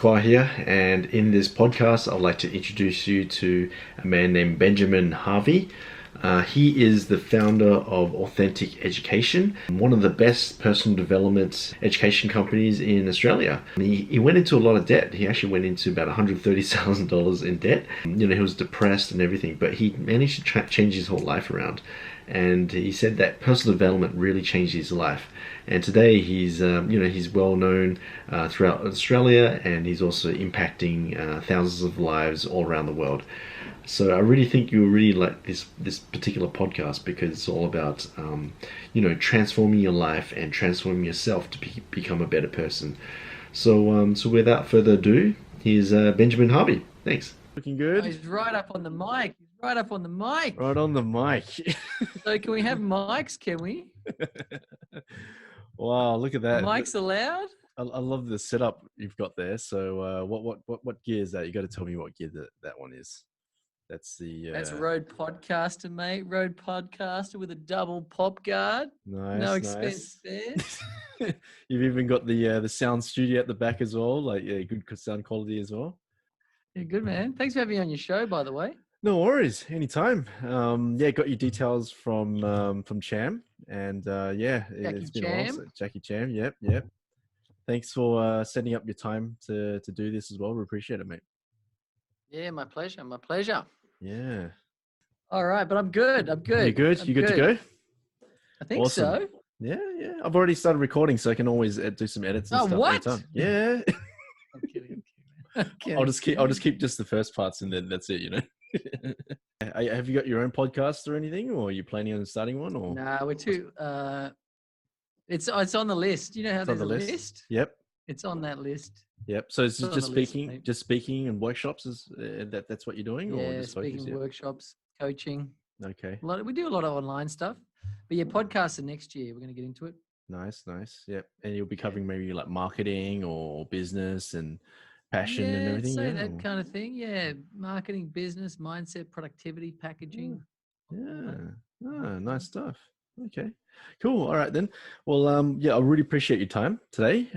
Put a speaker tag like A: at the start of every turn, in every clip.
A: Khoa here, and in this podcast, I'd like to introduce you to a man named Benjamin Harvey. He is the founder of Authentic Education, one of the best personal development education companies in Australia. He went into a lot of debt. He actually went into about $130,000 in debt. He was depressed and everything, but he managed to change his whole life around. And he said that personal development really changed his life. And today he's well known throughout Australia, and he's also impacting thousands of lives all around the world. So I really think you'll really like this particular podcast because it's all about transforming your life and transforming yourself to become a better person. So without further ado, here's Benjamin Harvey. Thanks. Looking good.
B: Oh, he's right up on the mic. He's right up on the mic.
A: Right on the mic.
B: So can we have mics? Can we?
A: Wow, look at that.
B: Mics allowed?
A: I love the setup you've got there. So what gear is that? You got to tell me what gear that one is. That's
B: Rode Podcaster, mate. Rode Podcaster with a double pop guard.
A: Nice.
B: No expense spared.
A: You've even got the sound studio at the back as well. Good sound quality as well.
B: Yeah, good man. Thanks for having me on your show, by the way.
A: No worries, anytime. Got your details from Cham, and it's been a while. Jackie Cham, yep. Thanks for setting up your time to do this as well. We appreciate it, mate.
B: Yeah, my pleasure. My pleasure.
A: Yeah.
B: All right, but I'm good.
A: You good? You good to go?
B: I think so.
A: Yeah. I've already started recording, so I can always do some edits and stuff.
B: What?
A: Anytime. Yeah.
B: I'm kidding. Okay.
A: I'll just keep just the first parts, and then that's it. Have you got your own podcast or anything, or are you planning on starting one? Or
B: no, we're too. It's on the list. You know how there's a list?
A: Yep.
B: It's on that list.
A: Yep. So it's just speaking and workshops. Is that's what you're doing?
B: Yeah,
A: or just
B: speaking, workshops, coaching.
A: Okay.
B: We do a lot of online stuff, but yeah, podcasts are next year. We're going to get into it.
A: Nice. Yep. And you'll be covering maybe like marketing or business and passion and everything.
B: That kind of thing. Yeah, marketing, business, mindset, productivity, packaging.
A: Nice stuff. Okay, cool. All right then. Well, I really appreciate your time today.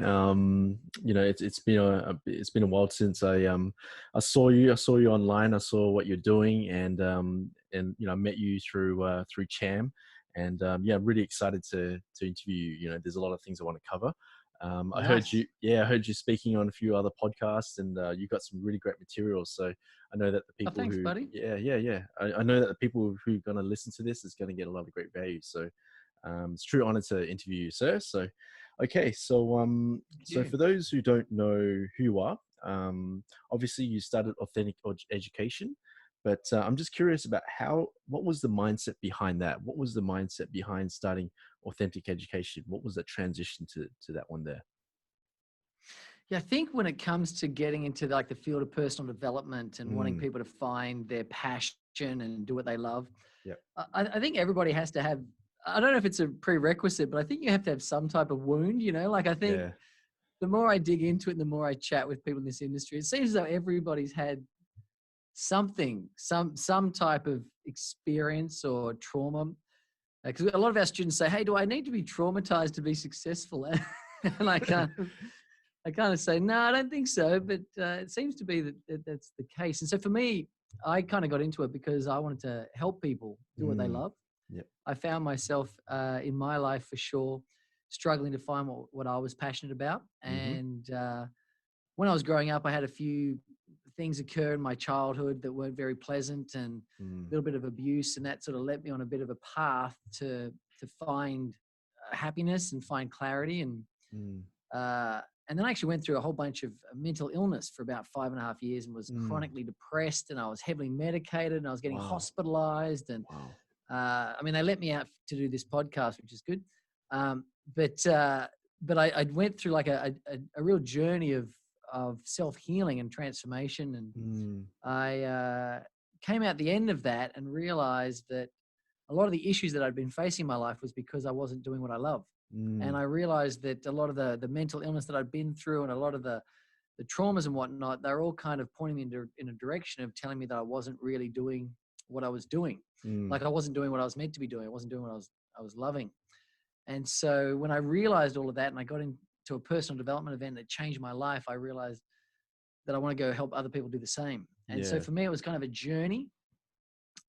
A: It's been a while since I saw you. I saw you online. I saw what you're doing, and I met you through Cham, and I'm really excited to interview you. There's a lot of things I want to cover. I heard you speaking on a few other podcasts, and you got some really great materials. So I know that the people
B: thanks, buddy.
A: I know that the people who are going to listen to this is going to get a lot of great value. So it's a true honor to interview you, sir. So, okay. So for those who don't know who you are, obviously you started Authentic Education, but I'm just curious about what was the mindset behind that? What was the mindset behind starting Authentic Education? What was the transition to that one there?
B: Yeah, I think when it comes to getting into the field of personal development and wanting people to find their passion and do what they love, I think everybody has to have, I don't know if it's a prerequisite, but I think you have to have some type of wound, I think the more I dig into it and the more I chat with people in this industry, it seems as though everybody's had something, some type of experience or trauma. Because a lot of our students say, hey, do I need to be traumatized to be successful? And I kind of say, no, I don't think so. But it seems to be that that's the case. And so for me, I kind of got into it because I wanted to help people do what they love.
A: Yep.
B: I found myself in my life for sure, struggling to find what I was passionate about. And when I was growing up, I had a few things occur in my childhood that weren't very pleasant, and a little bit of abuse, and that sort of led me on a bit of a path to find happiness and find clarity. And then I actually went through a whole bunch of mental illness for about 5.5 years and was chronically depressed, and I was heavily medicated, and I was getting hospitalized. And they let me out to do this podcast, which is good. But I went through a real journey of self-healing and transformation. And I came out the end of that and realized that a lot of the issues that I'd been facing in my life was because I wasn't doing what I love. And I realized that a lot of the mental illness that I'd been through and a lot of the traumas and whatnot, they're all kind of pointing me in a direction of telling me that I wasn't really doing what I was doing. Like I wasn't doing what I was meant to be doing. I wasn't doing what I was loving. And so when I realized all of that and I got into a personal development event that changed my life, I realized that I want to go help other people do the same. And so
A: Yeah.
B: for me, it was kind of a journey.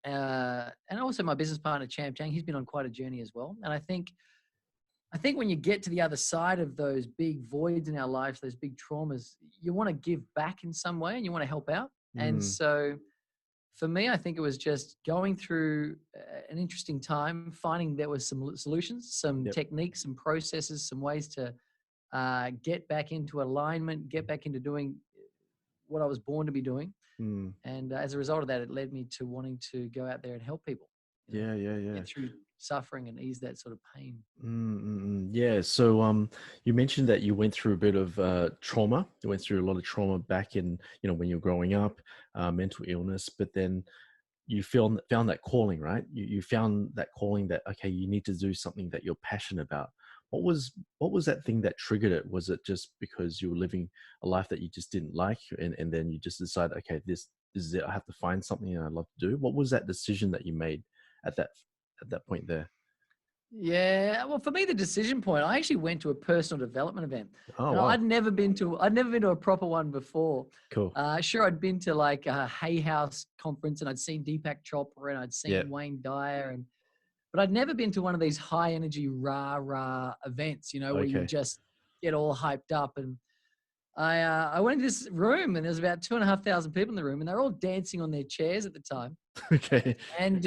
B: And also my business partner, Champ Chang, he's been on quite a journey as well. And I think when you get to the other side of those big voids in our lives, those big traumas, you want to give back in some way and you want to help out. And so for me, I think it was just going through an interesting time, finding there was some solutions, some techniques, some processes, some ways to get back into alignment, get back into doing what I was born to be doing. And as a result of that, it led me to wanting to go out there and help people. Get through suffering and ease that sort of pain.
A: Yeah. So you mentioned that you went through a bit of trauma. You went through a lot of trauma back in, when you were growing up, mental illness, but then you found that calling, right? You found that calling that, okay, you need to do something that you're passionate about. What was that thing that triggered it? Was it just because you were living a life that you just didn't like, and then you just decided, okay, this is it. I have to find something I love to do. What was that decision that you made at that point there?
B: Yeah, well, for me, the decision point, I actually went to a personal development event.
A: Oh,
B: And
A: wow.
B: I'd never been to a proper one before.
A: Cool.
B: Sure, I'd been to like a Hay House conference and I'd seen Deepak Chopra and I'd seen Wayne Dyer, but I'd never been to one of these high energy rah events, where you just get all hyped up. And I went into this room and there's about 2,500 people in the room and they're all dancing on their chairs at the time.
A: Okay.
B: And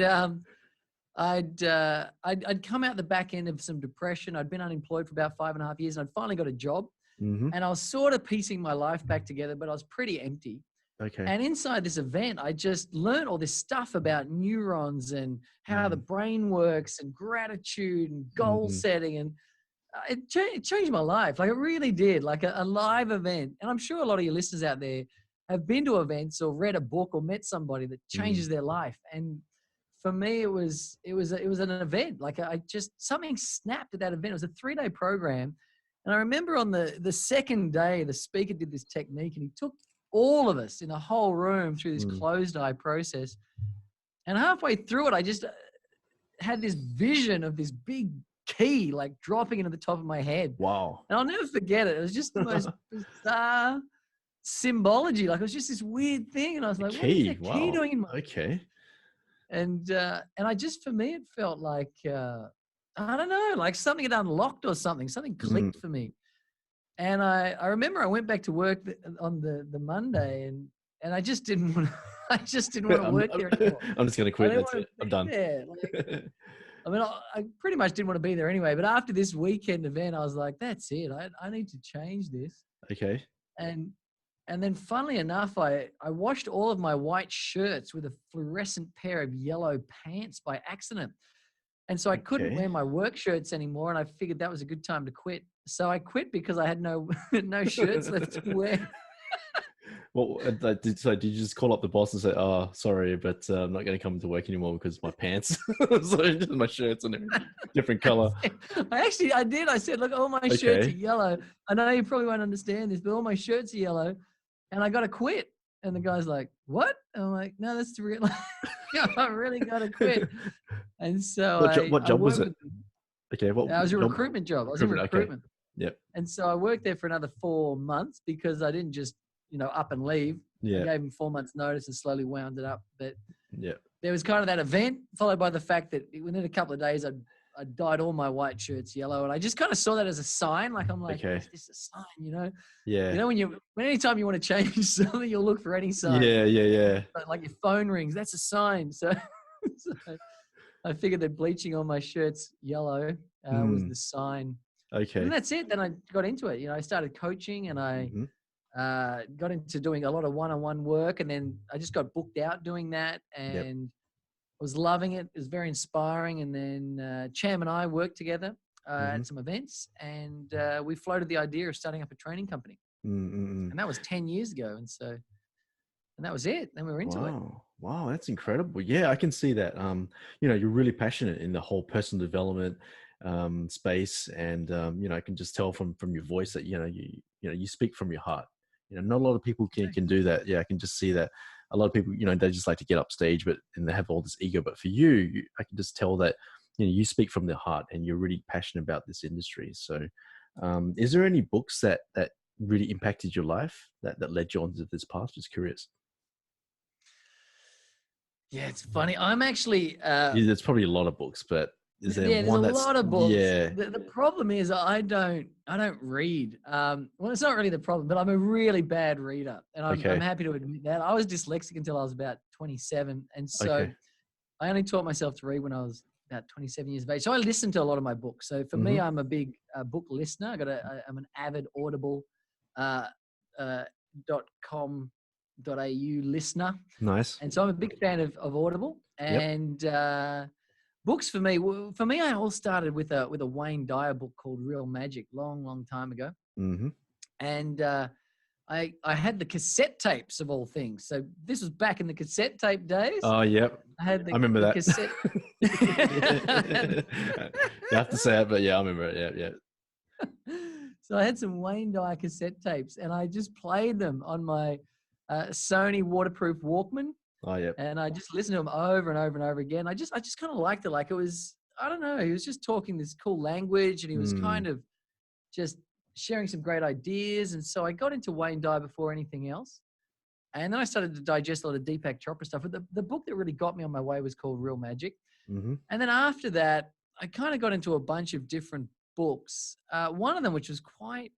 B: I'd come out the back end of some depression. I'd been unemployed for about 5.5 years and I'd finally got a job. And I was sort of piecing my life back together, but I was pretty empty.
A: Okay.
B: And inside this event, I just learned all this stuff about neurons and how the brain works and gratitude and goal setting. And it changed my life. Like it really did, like a live event. And I'm sure a lot of your listeners out there have been to events or read a book or met somebody that changes their life. And for me, it was an event. Like something snapped at that event. It was a 3-day program. And I remember on the second day, the speaker did this technique and he took all of us in a whole room through this closed eye process. And halfway through it, I just had this vision of this big key, like dropping into the top of my head.
A: Wow.
B: And I'll never forget it. It was just the most bizarre symbology. Like it was just this weird thing. And I was like, what is that key doing in my
A: Okay.
B: And I just, for me, it felt like, I don't know, like something had unlocked or something clicked for me. And I remember I went back to work on the Monday and I just didn't want to work there anymore.
A: I'm just going to quit. That's it. I'm done.
B: I mean, I pretty much didn't want to be there anyway. But after this weekend event, I was like, that's it. I need to change this.
A: Okay.
B: And then funnily enough, I washed all of my white shirts with a fluorescent pair of yellow pants by accident. And so I couldn't wear my work shirts anymore. And I figured that was a good time to quit. So I quit because I had no shirts left to wear.
A: Well, did you just call up the boss and say, "Oh, sorry, but I'm not going to come to work anymore because my pants, so just my shirts and everything, different color."
B: I did. I said, "Look, all my shirts are yellow. I know you probably won't understand this, but all my shirts are yellow, and I got to quit." And the guy's like, "What?" And I'm like, "No, that's the real. I really got to quit." And so
A: what job was it? Okay,
B: I was a recruitment job. I was in recruitment.
A: Okay. Yep.
B: And so I worked there for another 4 months because I didn't just, up and leave. I gave him 4 months notice and slowly wound it up. But there was kind of that event followed by the fact that within a couple of days I dyed all my white shirts yellow. And I just kind of saw that as a sign. Like, I'm like, is this a sign,
A: Yeah.
B: Anytime you want to change something, you'll look for any sign.
A: Yeah.
B: Like your phone rings, that's a sign. So I figured that bleaching all my shirts yellow was the sign.
A: Okay.
B: And that's it. Then I got into it. I started coaching and I got into doing a lot of one-on-one work. And then I just got booked out doing that and was loving it. It was very inspiring. And then Cham and I worked together at some events and we floated the idea of starting up a training company. And that was 10 years ago. And that was it. Then we were into it.
A: Wow, that's incredible. Yeah, I can see that. You're really passionate in the whole personal development space, and I can just tell from your voice that you speak from your heart. Not a lot of people can do that. Yeah, I can just see that. A lot of people, they just like to get upstage, and they have all this ego. But for you, I can just tell that you speak from the heart, and you're really passionate about this industry. So, is there any books that really impacted your life that led you onto this path? Just curious.
B: Yeah, it's funny. I'm actually
A: There's probably a lot of books, but is there
B: yeah, there's a
A: one that's
B: lot of books.
A: yeah?
B: The problem is I don't read. Well, it's not really the problem, but I'm a really bad reader, and I'm
A: Okay,
B: happy to admit that. I was dyslexic until I was about 27, and so
A: okay.
B: I only taught myself to read when I was about 27 years of age. So I listened to a lot of my books. So for me,
A: Mm-hmm.
B: I'm a big book listener. I'm an avid Audible uh, uh, .com.au listener.
A: Nice.
B: And so I'm a big fan of Audible
A: Yep.
B: and books for me. For me, I all started with a Wayne Dyer book called Real Magic, long time ago.
A: Mm-hmm.
B: And I had the cassette tapes of all things. So this was back in the cassette tape days.
A: Oh, yep.
B: I had
A: I remember
B: the
A: that.
B: cassette.
A: You have to say it, but yeah, I remember it. Yeah, yeah.
B: So I had some Wayne Dyer cassette tapes, and I just played them on my Sony waterproof Walkman.
A: Oh, yeah.
B: And I just listened to him over and over and over again. I just kind of liked it. Like it was, I don't know, he was just talking this cool language, and he was kind of just sharing some great ideas. And so I got into Wayne Dyer before anything else. And then I started to digest a lot of Deepak Chopra stuff. But the book that really got me on my way was called Real Magic.
A: Mm-hmm.
B: And then after that, I kind of got into a bunch of different books. One of them, which was quite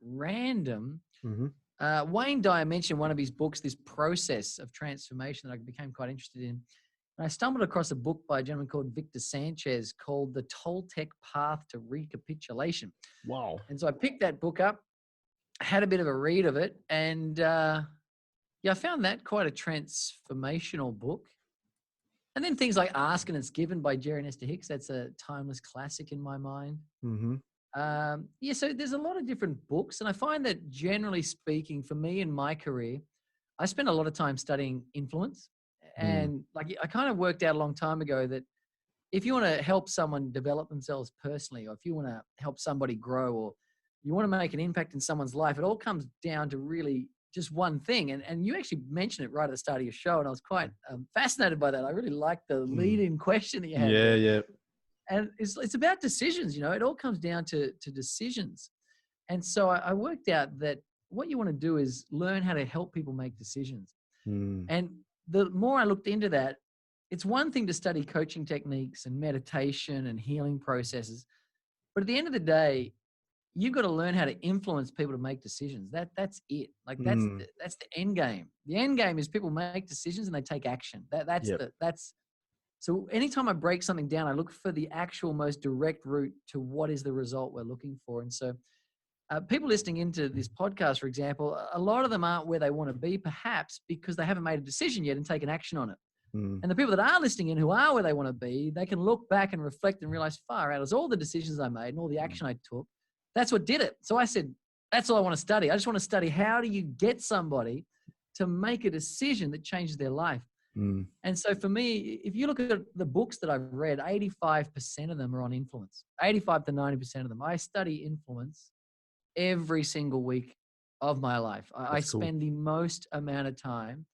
B: random,
A: Mm-hmm.
B: Wayne Dyer mentioned one of his books, this process of transformation that I became quite interested in. And I stumbled across a book by a gentleman called Victor Sanchez called The Toltec Path to Recapitulation.
A: Wow.
B: And so I picked that book up, had a bit of a read of it, and yeah, I found that quite a transformational book. And then things like Ask and It's Given by Jerry Nestor Hicks, that's a timeless classic in my mind.
A: Mm-hmm.
B: Yeah, so there's a lot of different books, and I find that generally speaking, for me in my career, I spend a lot of time studying influence. And like I kind of worked out a long time ago that if you want to help someone develop themselves personally, or if you want to help somebody grow, or you want to make an impact in someone's life, it all comes down to really just one thing. And you actually mentioned it right at the start of your show, and I was quite fascinated by that. I really liked the lead-in question that you had.
A: Yeah,
B: there.
A: yeah.
B: And it's about decisions, you know, it all comes down to decisions. And so I worked out that what you want to do is learn how to help people make decisions. And the more I looked into that, it's one thing to study coaching techniques and meditation and healing processes. But at the end of the day, you've got to learn how to influence people to make decisions. That's it. Like that's the end game. The end game is people make decisions and they take action. That's so anytime I break something down, I look for the actual most direct route to what is the result we're looking for. And so people listening into this podcast, for example, a lot of them aren't where they want to be, perhaps because they haven't made a decision yet and taken action on it. And the people that are listening in who are where they want to be, they can look back and reflect and realize, far out, it was all the decisions I made and all the action I took. That's what did it. So I said, that's all I want to study. I just want to study how do you get somebody to make a decision that changes their life. And so for me, if you look at the books that I've read, 85% of them are on influence. 85 to 90% of them. I study influence every single week of my life. I spend the most amount of time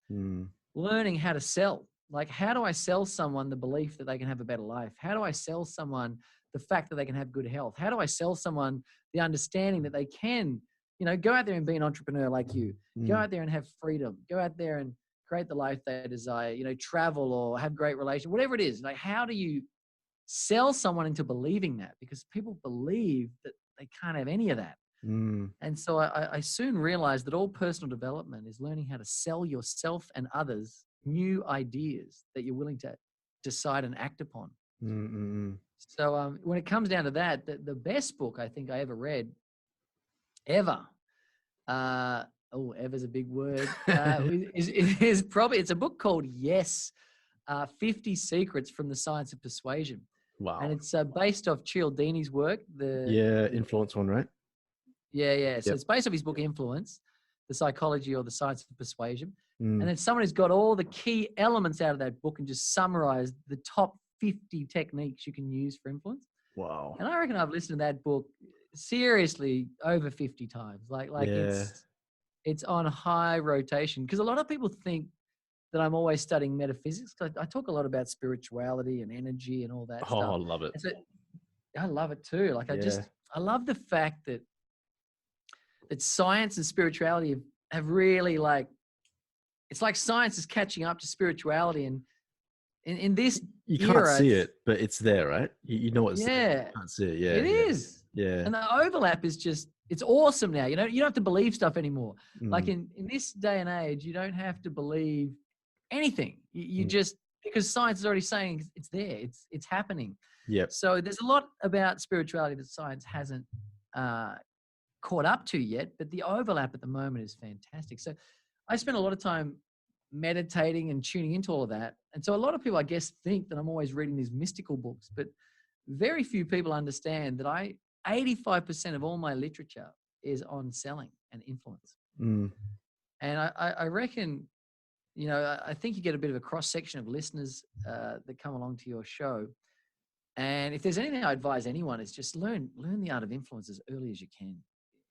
B: learning how to sell. Like, how do I sell someone the belief that they can have a better life? How do I sell someone the fact that they can have good health? How do I sell someone the understanding that they can, you know, go out there and be an entrepreneur like you, go out there and have freedom, go out there and create the life they desire, you know, travel or have great relations, whatever it is. Like, how do you sell someone into believing that? Because people believe that they can't have any of that. And so I soon realized that all personal development is learning how to sell yourself and others new ideas that you're willing to decide and act upon. So when it comes down to that, the best book I think I ever read, ever, ever's a big word, is probably, it's a book called Yes, 50 Secrets from the Science of Persuasion.
A: Wow.
B: And it's based off Cialdini's work.
A: Influence one, right?
B: Yeah. So
A: Yep.
B: it's based off his book, Influence, the Psychology or the Science of Persuasion. And then someone who's got all the key elements out of that book and just summarized the top 50 techniques you can use for influence.
A: Wow.
B: And I reckon I've listened to that book seriously over 50 times. Like it's on high rotation, because a lot of people think that I'm always studying metaphysics. I talk a lot about spirituality and energy and all that stuff.
A: I love it.
B: So I love it too. Like I love the fact that that science and spirituality have really like, it's like science is catching up to spirituality. And in this
A: You can't
B: era,
A: see it, but it's there, right? You know what's there.
B: yeah,
A: You can't see it. Yeah,
B: it
A: yeah,
B: is.
A: yeah.
B: And the overlap is just, it's awesome now. You know, you don't have to believe stuff anymore. Like
A: Mm,
B: in this day and age, you don't have to believe anything. You
A: mm.
B: just, because science is already saying it's there, it's happening.
A: Yep.
B: So there's a lot about spirituality that science hasn't caught up to yet, but the overlap at the moment is fantastic. So I spend a lot of time meditating and tuning into all of that. And so a lot of people, I guess, think that I'm always reading these mystical books, but very few people understand that 85% of all my literature is on selling and influence.
A: Mm.
B: And I reckon, you know, I think you get a bit of a cross section of listeners that come along to your show. And if there's anything I advise anyone, is just learn the art of influence as early as you can.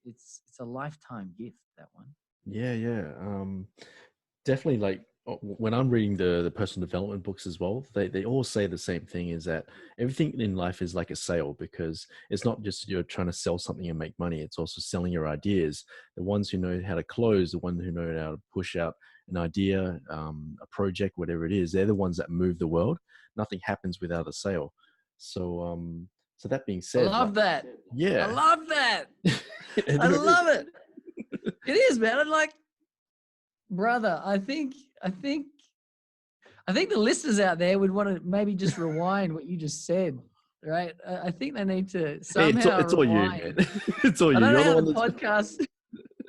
B: It's a lifetime gift, that one.
A: Yeah, yeah. Definitely, like when I'm reading the personal development books as well, they all say the same thing, is that everything in life is like a sale, because it's not just you're trying to sell something and make money. It's also selling your ideas. The ones who know how to close, the ones who know how to push out an idea, a project, whatever it is, they're the ones that move the world. Nothing happens without a sale. So, so that being
B: I
A: said,
B: love that. I
A: yeah,
B: love that.
A: I
B: I
A: do.
B: love it. It is, man. I'm like, brother, I think the listeners out there would want to maybe just rewind what you just said, right? I think they need to
A: Hey,
B: somehow
A: it's all you,
B: rewind.
A: man. It's all
B: I
A: you.
B: don't know
A: You're the
B: how
A: one
B: the
A: that's
B: podcast.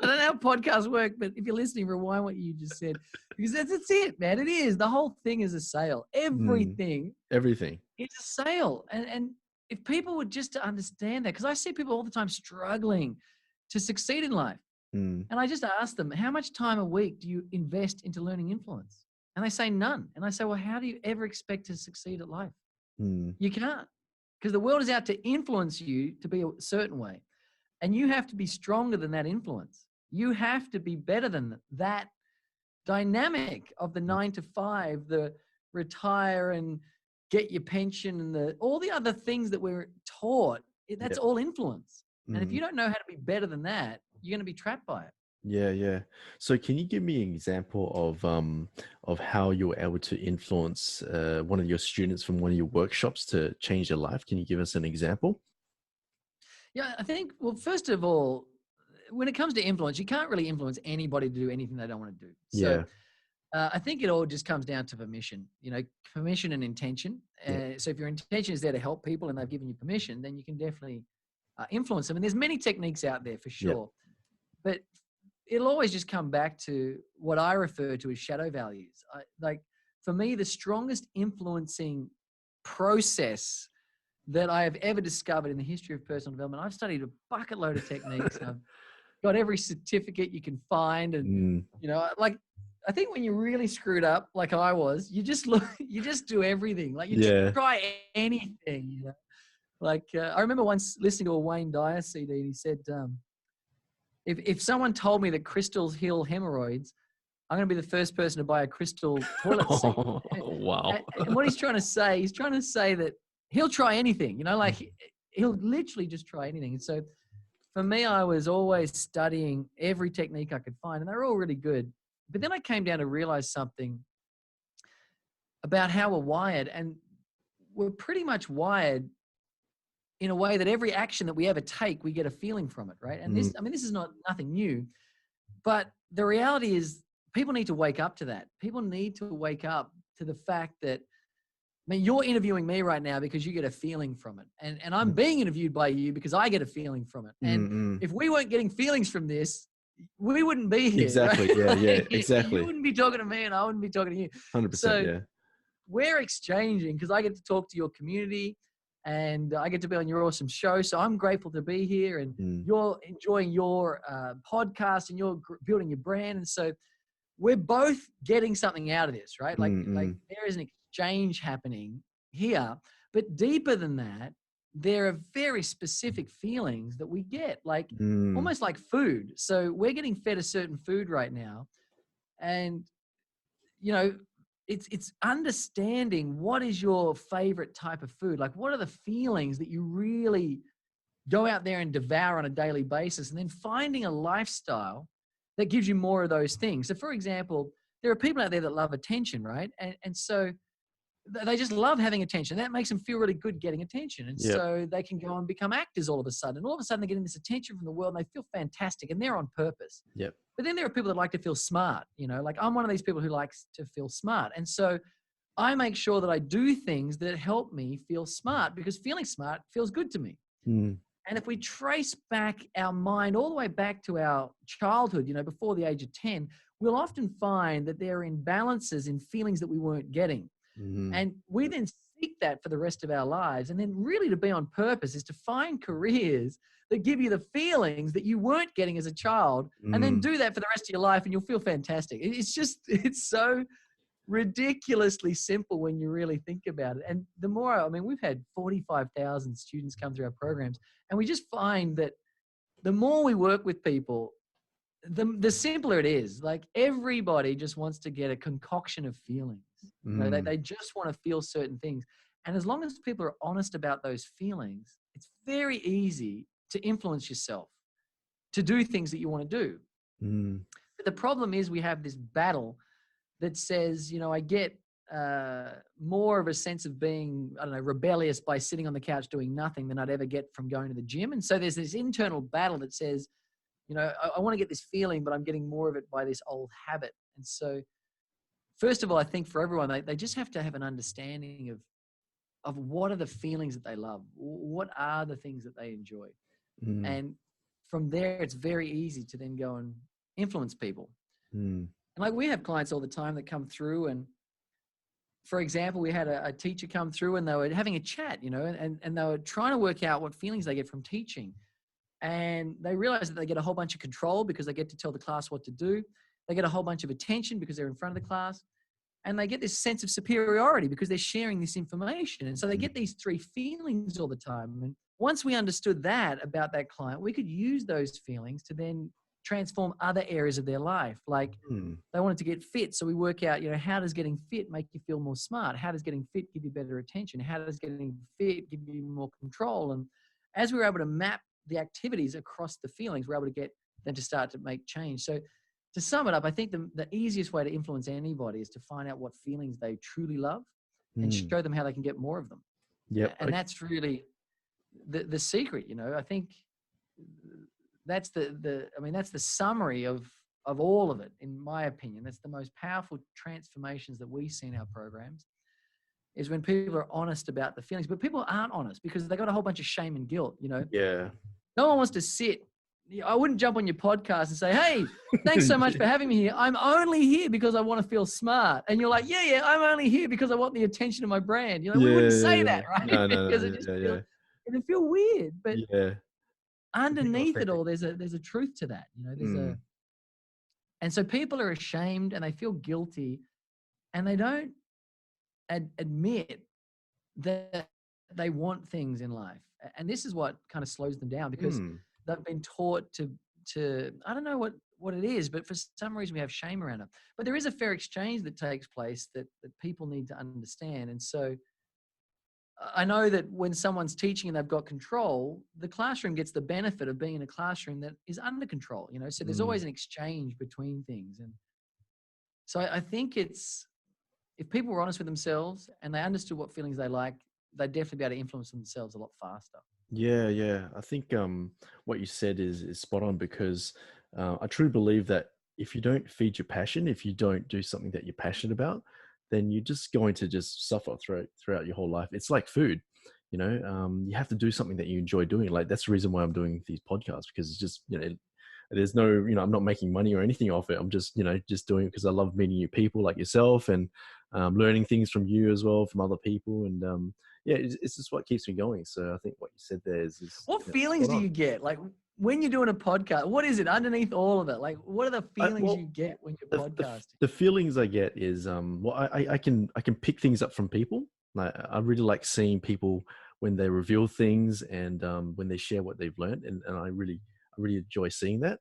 B: I don't know how podcasts work, but if you're listening, rewind what you just said, because that's it, man. It is, the whole thing is a sale. Everything
A: everything.
B: is a sale, and if people would just to understand that, because I see people all the time struggling to succeed in life.
A: Mm,
B: And I just ask them, how much time a week do you invest into learning influence? And they say none. And I say, well, how do you ever expect to succeed at life?
A: mm,
B: You can't, because the world is out to influence you to be a certain way. And you have to be stronger than that influence. You have to be better than that dynamic of the 9 to 5, the retire and get your pension and all the other things that we're taught. That's
A: yep.
B: all influence. And if
A: Mm.
B: you don't know how to be better than that, you're going to be trapped by it.
A: Yeah, yeah. So can you give me an example of how you were able to influence one of your students from one of your workshops to change their life? Can you give us an example?
B: Yeah, I think, well, first of all, when it comes to influence, you can't really influence anybody to do anything they don't want to do. So
A: Yeah.
B: I think it all just comes down to permission, permission and intention.
A: Yeah.
B: So if your intention is there to help people and they've given you permission, then you can definitely influence them. And there's many techniques out there for
A: Yeah.
B: sure. But it'll always just come back to what I refer to as shadow values. Like for me, the strongest influencing process that I have ever discovered in the history of personal development. I've studied a bucket load of techniques. And I've got every certificate you can find. And,
A: Mm,
B: like, I think when you're really screwed up, like I was, you just you just do everything. Like you
A: yeah.
B: try anything, Like I remember once listening to a Wayne Dyer CD, and he said, if someone told me that crystals heal hemorrhoids, I'm going to be the first person to buy a crystal toilet seat.
A: Oh, wow.
B: And what he's trying to say that he'll try anything, like he'll literally just try anything. And so for me, I was always studying every technique I could find, and they were all really good. But then I came down to realize something about how we're wired, and we're pretty much wired in a way that every action that we ever take, we get a feeling from it, right? And
A: Mm,
B: this is nothing new, but the reality is people need to wake up to that. People need to wake up to the fact that, I mean, you're interviewing me right now because you get a feeling from it. And I'm
A: mm,
B: being interviewed by you because I get a feeling from it.
A: mm,
B: And
A: mm.
B: if we weren't getting feelings from this, we wouldn't be here,
A: Exactly. Yeah, yeah,
B: right? You
A: exactly.
B: wouldn't be talking to me and I wouldn't be talking to you.
A: 100%.
B: So
A: Yeah.
B: we're exchanging because I get to talk to your community and I get to be on your awesome show. So I'm grateful to be here, and
A: Mm,
B: you're enjoying your podcast and you're building your brand. And so we're both getting something out of this, right? Like
A: mm, mm,
B: there is an exchange happening here, but deeper than that, there are very specific feelings that we get, like
A: mm.
B: almost like food. So we're getting fed a certain food right now, and it's understanding what is your favorite type of food. Like, what are the feelings that you really go out there and devour on a daily basis, and then finding a lifestyle that gives you more of those things. So for example, there are people out there that love attention, right? And so they just love having attention. That makes them feel really good getting attention. And
A: Yep.
B: so they can go and become actors all of a sudden. And all of a sudden they're getting this attention from the world and they feel fantastic and they're on purpose.
A: Yep.
B: But then there are people that like to feel smart, like I'm one of these people who likes to feel smart. And so I make sure that I do things that help me feel smart because feeling smart feels good to me.
A: Mm.
B: And if we trace back our mind all the way back to our childhood, before the age of 10, we'll often find that there are imbalances in feelings that we weren't getting.
A: Mm.
B: And we then seek that for the rest of our lives. And then really to be on purpose is to find careers that give you the feelings that you weren't getting as a child and then do that for the rest of your life and you'll feel fantastic. It's so ridiculously simple when you really think about it. And the more, we've had 45,000 students come through our programs and we just find that the more we work with people, the simpler it is. Like everybody just wants to get a concoction of feelings. They just want to feel certain things. And as long as people are honest about those feelings, it's very easy to influence yourself to do things that you want to do. But the problem is we have this battle that says, I get more of a sense of being, rebellious by sitting on the couch doing nothing than I'd ever get from going to the gym. And so there's this internal battle that says, I want to get this feeling, but I'm getting more of it by this old habit. And so, first of all, I think for everyone, they just have to have an understanding of what are the feelings that they love? What are the things that they enjoy? And from there, it's very easy to then go and influence people. And like we have clients all the time that come through and, for example, we had a teacher come through and they were having a chat, and they were trying to work out what feelings they get from teaching. And they realize that they get a whole bunch of control because they get to tell the class what to do. They get a whole bunch of attention because they're in front of the class. And they get this sense of superiority because they're sharing this information. And so they get these three feelings all the time. And once we understood that about that client, we could use those feelings to then transform other areas of their life. Like they wanted to get fit. So we work out, how does getting fit make you feel more smart? How does getting fit give you better attention? How does getting fit give you more control? And as we were able to map the activities across the feelings, we're able to get them to start to make change. So to sum it up, I think the easiest way to influence anybody is to find out what feelings they truly love and show them how they can get more of them.
A: Yep.
B: And that's really the secret, I think that's that's the summary of all of it, in my opinion. That's the most powerful transformations that we see in our programs is when people are honest about the feelings, but people aren't honest because they got a whole bunch of shame and guilt,
A: Yeah.
B: No one wants to sit. I wouldn't jump on your podcast and say, hey, thanks so much for having me here. I'm only here because I want to feel smart. And you're like, yeah, I'm only here because I want the attention of my brand. We wouldn't say that, right?
A: No,
B: because it would feel weird. But underneath it all, there's a truth to that. And so people are ashamed and they feel guilty and they don't admit that they want things in life. And this is what kind of slows them down because they've been taught to I don't know what it is, but for some reason we have shame around it. But there is a fair exchange that takes place that people need to understand. And so I know that when someone's teaching and they've got control, the classroom gets the benefit of being in a classroom that is under control, so there's always an exchange between things. And so I think if people were honest with themselves and they understood what feelings they like, they'd definitely be able to influence themselves a lot faster.
A: Yeah. I think what you said is spot on because I truly believe that if you don't feed your passion, if you don't do something that you're passionate about, then you're just going to just suffer throughout your whole life. It's like food, you have to do something that you enjoy doing. Like that's the reason why I'm doing these podcasts because it's just, there's no, I'm not making money or anything off it. I'm just, just doing it because I love meeting new people like yourself and learning things from you as well, from other people. And it's just what keeps me going. So I think what you said there is
B: what feelings do you get? Like when you're doing a podcast, what is it underneath all of it? Like what are the feelings you get when you're podcasting?
A: The feelings I get is, I can pick things up from people. Like I really like seeing people when they reveal things and when they share what they've learned. And I really enjoy seeing that.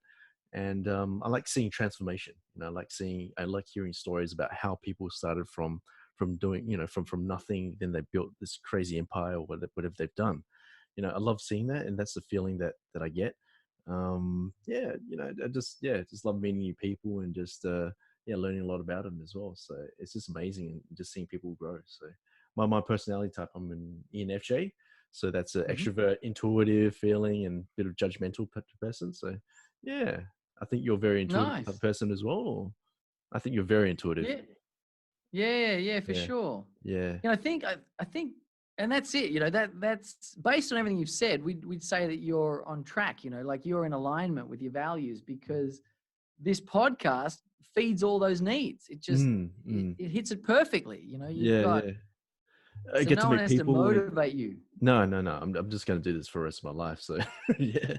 A: And I like seeing transformation. I like hearing stories about how people started from doing, from nothing, then they built this crazy empire or whatever they've done. I love seeing that, and that's the feeling that I get. Yeah, I just love meeting new people and just learning a lot about them as well. So it's just amazing, and just seeing people grow. So my personality type, I'm an ENFJ, so that's an
B: Mhm.
A: extrovert, intuitive feeling, and bit of judgmental person. So yeah, I think you're a very intuitive type of
B: Nice.
A: person as well. Or I think you're very intuitive.
B: Yeah. Yeah, for
A: Yeah,
B: sure.
A: yeah.
B: I think, and that's it. That's based on everything you've said. We'd say that you're on track. Like you're in alignment with your values, because this podcast feeds all those needs. It just
A: Mm,
B: it,
A: mm.
B: it hits it perfectly. You've
A: Yeah,
B: got,
A: yeah. I
B: so
A: get to
B: no one
A: meet
B: has to
A: people, and
B: motivate you.
A: no, no, no. I'm just gonna do this for the rest of my life. So yeah,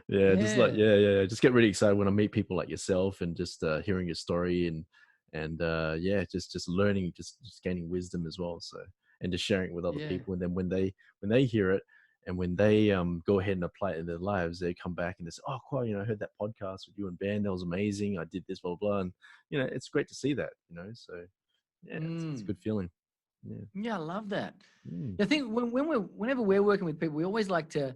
A: yeah. Just like
B: Yeah,
A: Just get really excited when I meet people like yourself, and just hearing your story, and just learning, just gaining wisdom as well. So, and just sharing it with other
B: yeah,
A: people, and then when they hear it, and when they go ahead and apply it in their lives, they come back and they say, "Oh, cool, I heard that podcast with you and Ben. That was amazing. I did this, blah blah," blah. And it's great to see that. So yeah, it's a
B: mm.
A: good feeling. Yeah.
B: Yeah. I love that.
A: Mm,
B: I think whenever we're working with people, we always like to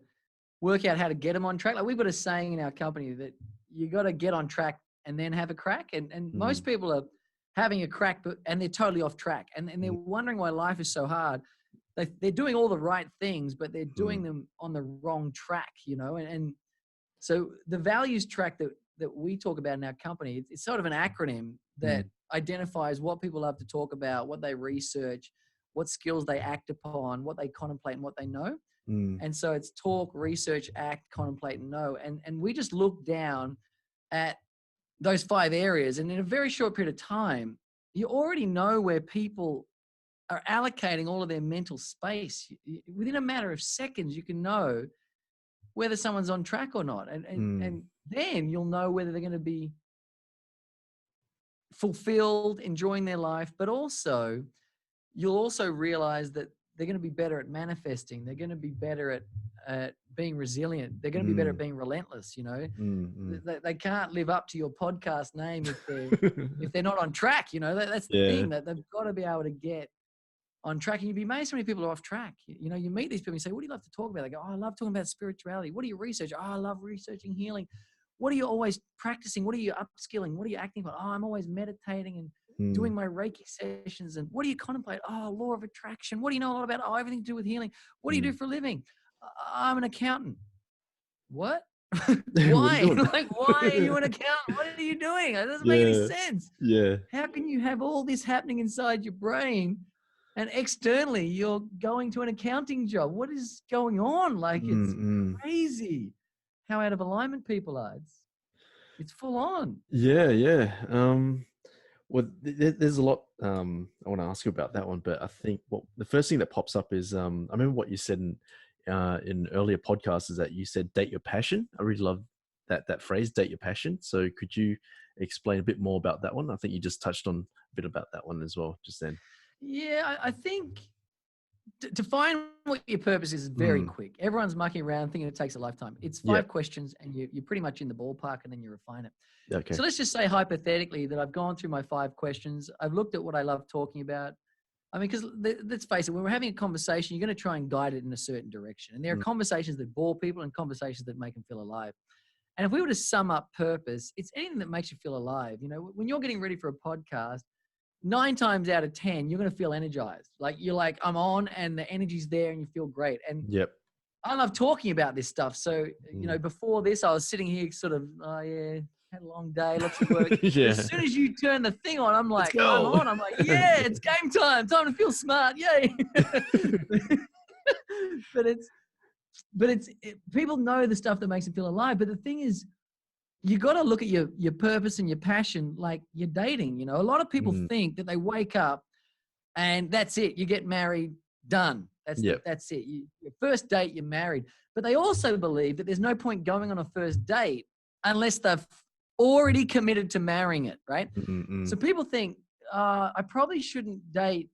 B: work out how to get them on track. Like we've got a saying in our company that you got to get on track and then have a crack. And
A: mm,
B: most people are having a crack, and they're totally off track, and they're
A: mm,
B: wondering why life is so hard. They're doing all the right things, but they're doing
A: mm,
B: them on the wrong track, and so the values track that we talk about in our company, it's sort of an acronym that
A: mm,
B: identifies what people love to talk about, what they research, what skills they act upon, what they contemplate, and what they know.
A: mm,
B: And so it's talk, research, act, contemplate, and know. And we just look down at those 5 areas. And in a very short period of time, you already know where people are allocating all of their mental space. Within a matter of seconds, you can know whether someone's on track or not. And, and,
A: mm,
B: and then you'll know whether they're going to be fulfilled, enjoying their life, but also you'll also realize that they're going to be better at manifesting. They're going to be better at being resilient. They're going to be better at
A: mm,
B: being relentless.
A: mm,
B: They can't live up to your podcast name if
A: mm.
B: they're not on track. That's the
A: Yeah.
B: thing, that they've got to be able to get on track. And you'd be amazed how many people are off track. You meet these people and you say, what do you love to talk about? They go, oh, I love talking about spirituality. What do you research? Oh, I love researching healing. What are you always practicing? What are you upskilling? What are you acting on? Oh, I'm always meditating and
A: Mm.
B: doing my Reiki sessions. And what do you contemplate? Oh, law of attraction. What do you know a lot about? Oh, everything to do with healing. What do you do
A: Mm.
B: for a living? I'm an accountant. What?
A: What are you
B: Why?
A: doing?
B: Like, why are you an accountant? What are you doing? It doesn't make any
A: Yeah.
B: sense.
A: Yeah.
B: How can you have all this happening inside your brain and externally you're going to an accounting job? What is going on? Like,
A: Mm,
B: it's
A: mm.
B: crazy how out of alignment people are. It's full on.
A: Yeah, yeah. Well, there's a lot I want to ask you about that one, but I think the first thing that pops up is I remember what you said in earlier podcasts, is that you said date your passion. I really love that phrase, date your passion. So could you explain a bit more about that one? I think you just touched on a bit about that one as well just then.
B: Yeah, I think to find what your purpose is very
A: Mm.
B: quick. Everyone's mucking around thinking it takes a lifetime. It's
A: Yeah.
B: 5 questions and you're pretty much in the ballpark, and then you refine it.
A: Okay.
B: So let's just say hypothetically that I've gone through my 5 questions. I've looked at what I love talking about. I mean, because let's face it, when we're having a conversation, you're going to try and guide it in a certain direction. And there are
A: Mm.
B: conversations that bore people and conversations that make them feel alive. And if we were to sum up purpose, it's anything that makes you feel alive. When you're getting ready for a podcast, 9 times out of 10, you're going to feel energized. Like you're like, I'm on, and the energy's there and you feel great. And
A: Yep.
B: I love talking about this stuff. So,
A: Mm.
B: before this, I was sitting here sort of, oh yeah, had a long day, lots of work. But
A: Yeah.
B: as soon as you turn the thing on, I'm
A: Let's
B: like, I'm
A: go.
B: on. I'm like, yeah, it's game time. Time to feel smart. Yay. but people know the stuff that makes them feel alive. But the thing is, you got to look at your purpose and your passion like you're dating. A lot of people
A: Mm.
B: think that they wake up and that's it. You get married, done.
A: Yep.
B: That's it. Your first date, you're married. But they also believe that there's no point going on a first date unless they've already committed to marrying it, right?
A: Mm,
B: So
A: mm.
B: people think, I probably shouldn't date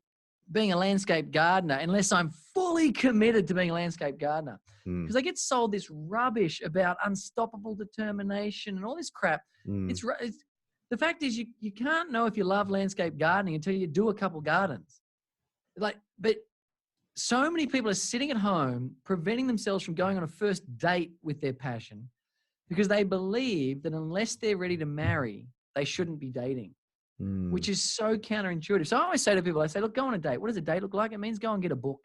B: being a landscape gardener unless I'm fully committed to being a landscape gardener.
A: Mm.
B: Because they get sold this rubbish about unstoppable determination and all this crap.
A: Mm.
B: It's the fact is you can't know if you love landscape gardening until you do a couple gardens. But so many people are sitting at home, preventing themselves from going on a first date with their passion because they believe that unless they're ready to marry, they shouldn't be dating, which is so counterintuitive. So I always say to people, I say, look, go on a date. What does a date look like? It means go and get a book.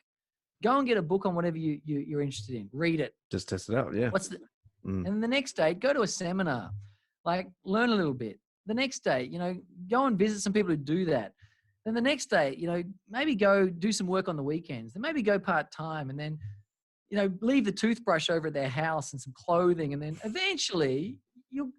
B: Go and get a book on whatever you're interested in. Read it.
A: Just test it out. Yeah.
B: And the next date, go to a seminar, like learn a little bit. The next date, go and visit some people who do that. Then the next day, maybe go do some work on the weekends. Then maybe go part-time and then, leave the toothbrush over at their house and some clothing. And then eventually you'll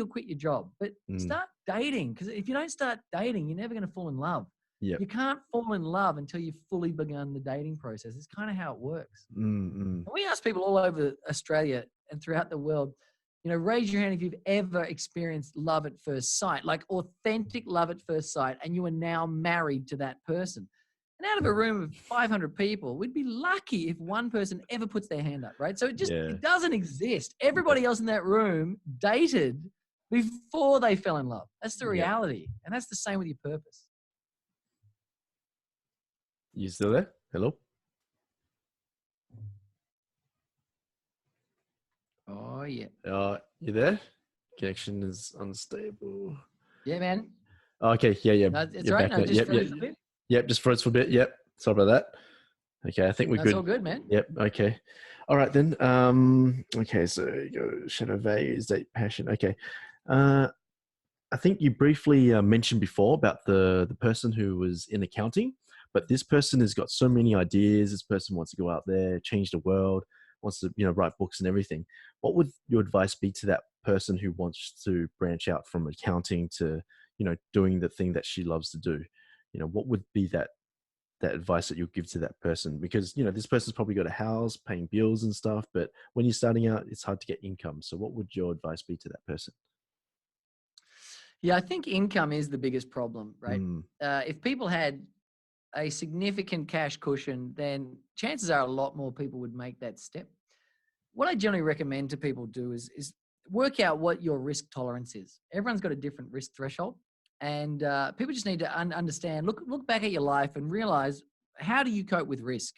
B: quit your job. But start dating, because if you don't start dating, you're never going to fall in love.
A: Yep.
B: You can't fall in love until you've fully begun the dating process. It's kind of how it works. And we ask people all over Australia and throughout the world, raise your hand if you've ever experienced love at first sight, like authentic love at first sight, and you are now married to that person. And out of a room of 500 people, we'd be lucky if one person ever puts their hand up, right? So it doesn't exist. Everybody else in that room dated before they fell in love. That's the reality. And that's the same with your purpose.
A: You still there? Hello?
B: Oh, yeah.
A: You there? Connection is unstable.
B: Yeah, man.
A: Okay, yeah.
B: No, it's all right. No, just froze a bit.
A: Yep, just froze for a bit. Yep, sorry about that. Okay, I think we're good.
B: That's all good, man.
A: Yep, okay. All right, then. Okay, so you go shadow values, date, passion. Okay. I think you briefly mentioned before about the person who was in accounting, but this person has got so many ideas. This person wants to go out there, change the world, wants to write books and everything. What would your advice be to that person who wants to branch out from accounting to doing the thing that she loves to do? What would be that advice that you'll give to that person? Because this person's probably got a house, paying bills and stuff, but when you're starting out, it's hard to get income. So what would your advice be to that person?
B: Yeah, I think income is the biggest problem, right? If people had a significant cash cushion, then chances are a lot more people would make that step. What I generally recommend to people do is work out what your risk tolerance is. Everyone's got a different risk threshold, and people just need to understand, look back at your life and realize, how do you cope with risk?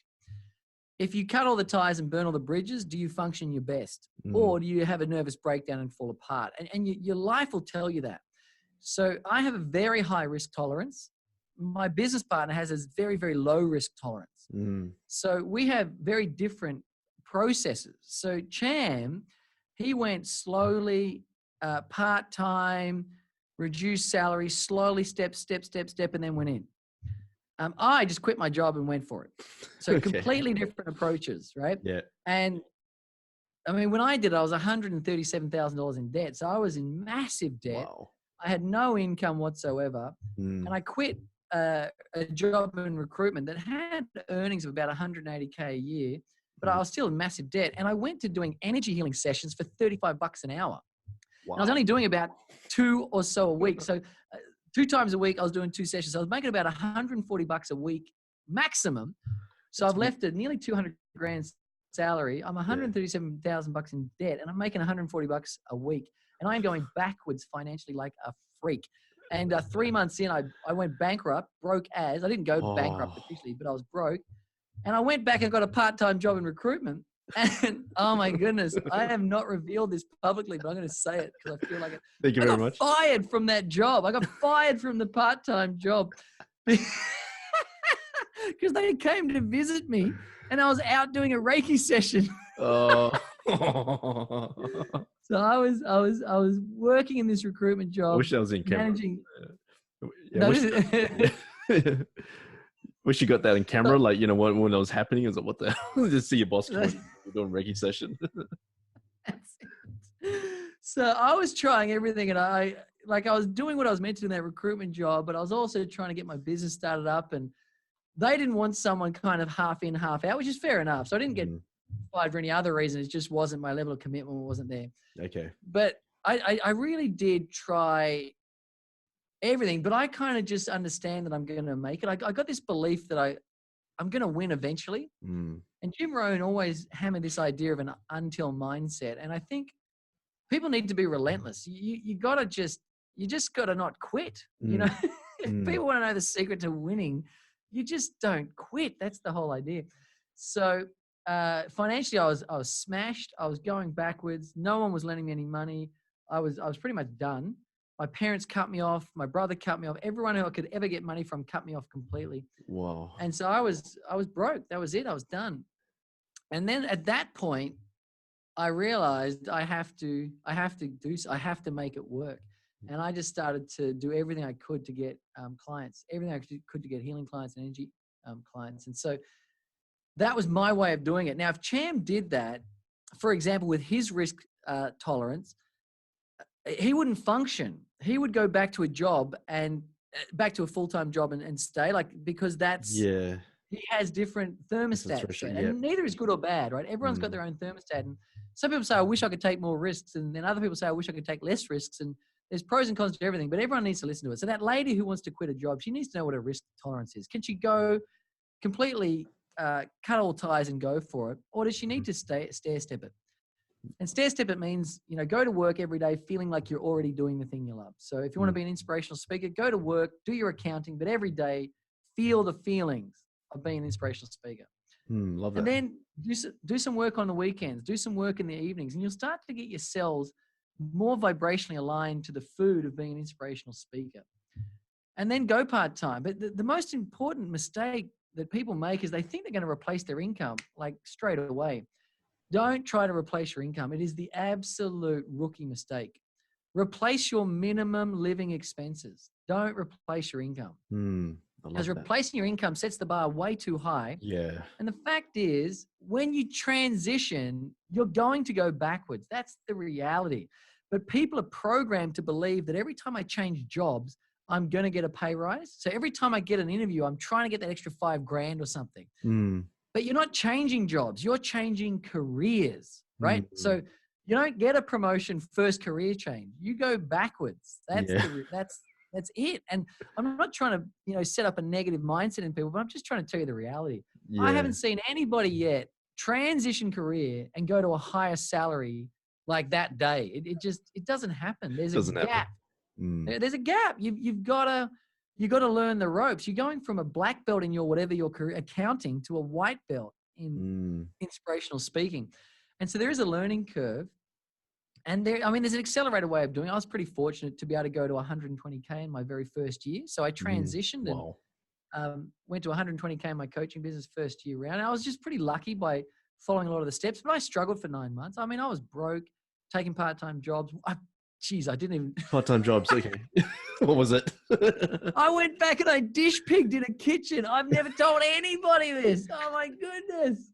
B: If you cut all the ties and burn all the bridges, do you function your best? Or do you have a nervous breakdown and fall apart? And your life will tell you that. So I have a very high risk tolerance. My business partner has a very, very low risk tolerance. So we have very different processes. So Cham, he went slowly, part-time, reduced salary, slowly step, and then went in. I just quit my job and went for it. So completely different approaches, right?
A: Yeah.
B: And I mean, when I did it, I was $137,000 in debt. So I was in massive debt.
A: Wow.
B: I had no income whatsoever. And I quit a job in recruitment that had earnings of about $180K a year, but I was still in massive debt. And I went to doing energy healing sessions for $35 an hour.
A: Wow.
B: And I was only doing about 2 or so a week. So 2 times a week, I was doing 2 sessions. So I was making about $140 a week maximum. So I've left a nearly 200 grand salary. I'm $137,000 in debt, and I'm making $140 a week. And I am going backwards financially like a freak. And 3 months in, I went bankrupt, broke as. I didn't go bankrupt officially, but I was broke. And I went back and got a part-time job in recruitment. And oh my goodness, I have not revealed this publicly, but I'm going to say it because I feel like it.
A: Thank you very much.
B: I got fired from that job. I got fired from the part-time job because they came to visit me, and I was out doing a Reiki session.
A: Oh.
B: So I was working in this recruitment job.
A: I wish I was in camera.
B: Managing.
A: Wish you got that in camera, like when it was happening. I was like, "What the hell?" Just see your boss doing Reiki session.
B: So I was trying everything, and I was doing what I was meant to do in that recruitment job, but I was also trying to get my business started up, and they didn't want someone kind of half in, half out, which is fair enough. So I didn't get fired for any other reason. It just wasn't my level of commitment wasn't there.
A: Okay.
B: But I really did try everything, but I kind of just understand that I'm going to make it. I got this belief that I'm going to win eventually. And Jim Rohn always hammered this idea of an until mindset. And I think people need to be relentless. You just got to not quit. If people want to know the secret to winning, you just don't quit. That's the whole idea. So financially, I was smashed. I was going backwards. No one was lending me any money. I was pretty much done. My parents cut me off. My brother cut me off. Everyone who I could ever get money from cut me off completely.
A: Wow.
B: And so I was broke. That was it. I was done. And then at that point, I realized I have to make it work. And I just started to do everything I could to get clients, everything I could to get healing clients and energy clients. And so that was my way of doing it. Now, if Cham did that, for example, with his risk tolerance, he wouldn't function. He would go back to a job and back to a full-time job and stay, like, because he has different thermostats, right? And neither is good or bad, right? Everyone's got their own thermostat. And some people say, I wish I could take more risks. And then other people say, I wish I could take less risks. And there's pros and cons to everything, but everyone needs to listen to it. So that lady who wants to quit a job, she needs to know what her risk tolerance is. Can she go completely cut all ties and go for it? Or does she need to stair-step it? And stair-step it means, go to work every day feeling like you're already doing the thing you love. So if you want to be an inspirational speaker, go to work, do your accounting, but every day feel the feelings of being an inspirational speaker.
A: Love that.
B: And then do some work on the weekends, do some work in the evenings, and you'll start to get your cells more vibrationally aligned to the food of being an inspirational speaker. And then go part-time. But the most important mistake that people make is they think they're going to replace their income like straight away. Don't try to replace your income. It is the absolute rookie mistake. Replace your minimum living expenses. Don't replace your income. Because replacing your income sets the bar way too high.
A: Yeah.
B: And the fact is, when you transition, you're going to go backwards. That's the reality. But people are programmed to believe that every time I change jobs, I'm going to get a pay rise. So every time I get an interview, I'm trying to get that extra $5,000 or something. But you're not changing jobs. You're changing careers, right? So you don't get a promotion first career change. You go backwards. That's it. And I'm not trying to, set up a negative mindset in people, but I'm just trying to tell you the reality. Yeah. I haven't seen anybody yet transition career and go to a higher salary like that day. It doesn't happen. There's a gap. There's a gap. You've got to learn the ropes. You're going from a black belt in your career, accounting, to a white belt in inspirational speaking. And so there is a learning curve. And there's an accelerated way of doing it. I was pretty fortunate to be able to go to 120K in my very first year. So I transitioned and went to 120K in my coaching business first year round. And I was just pretty lucky by following a lot of the steps, but I struggled for 9 months. I was broke, taking part-time jobs. I didn't even...
A: Part-time jobs, okay. What was it?
B: I went back and I dish pigged in a kitchen. I've never told anybody this. Oh my goodness.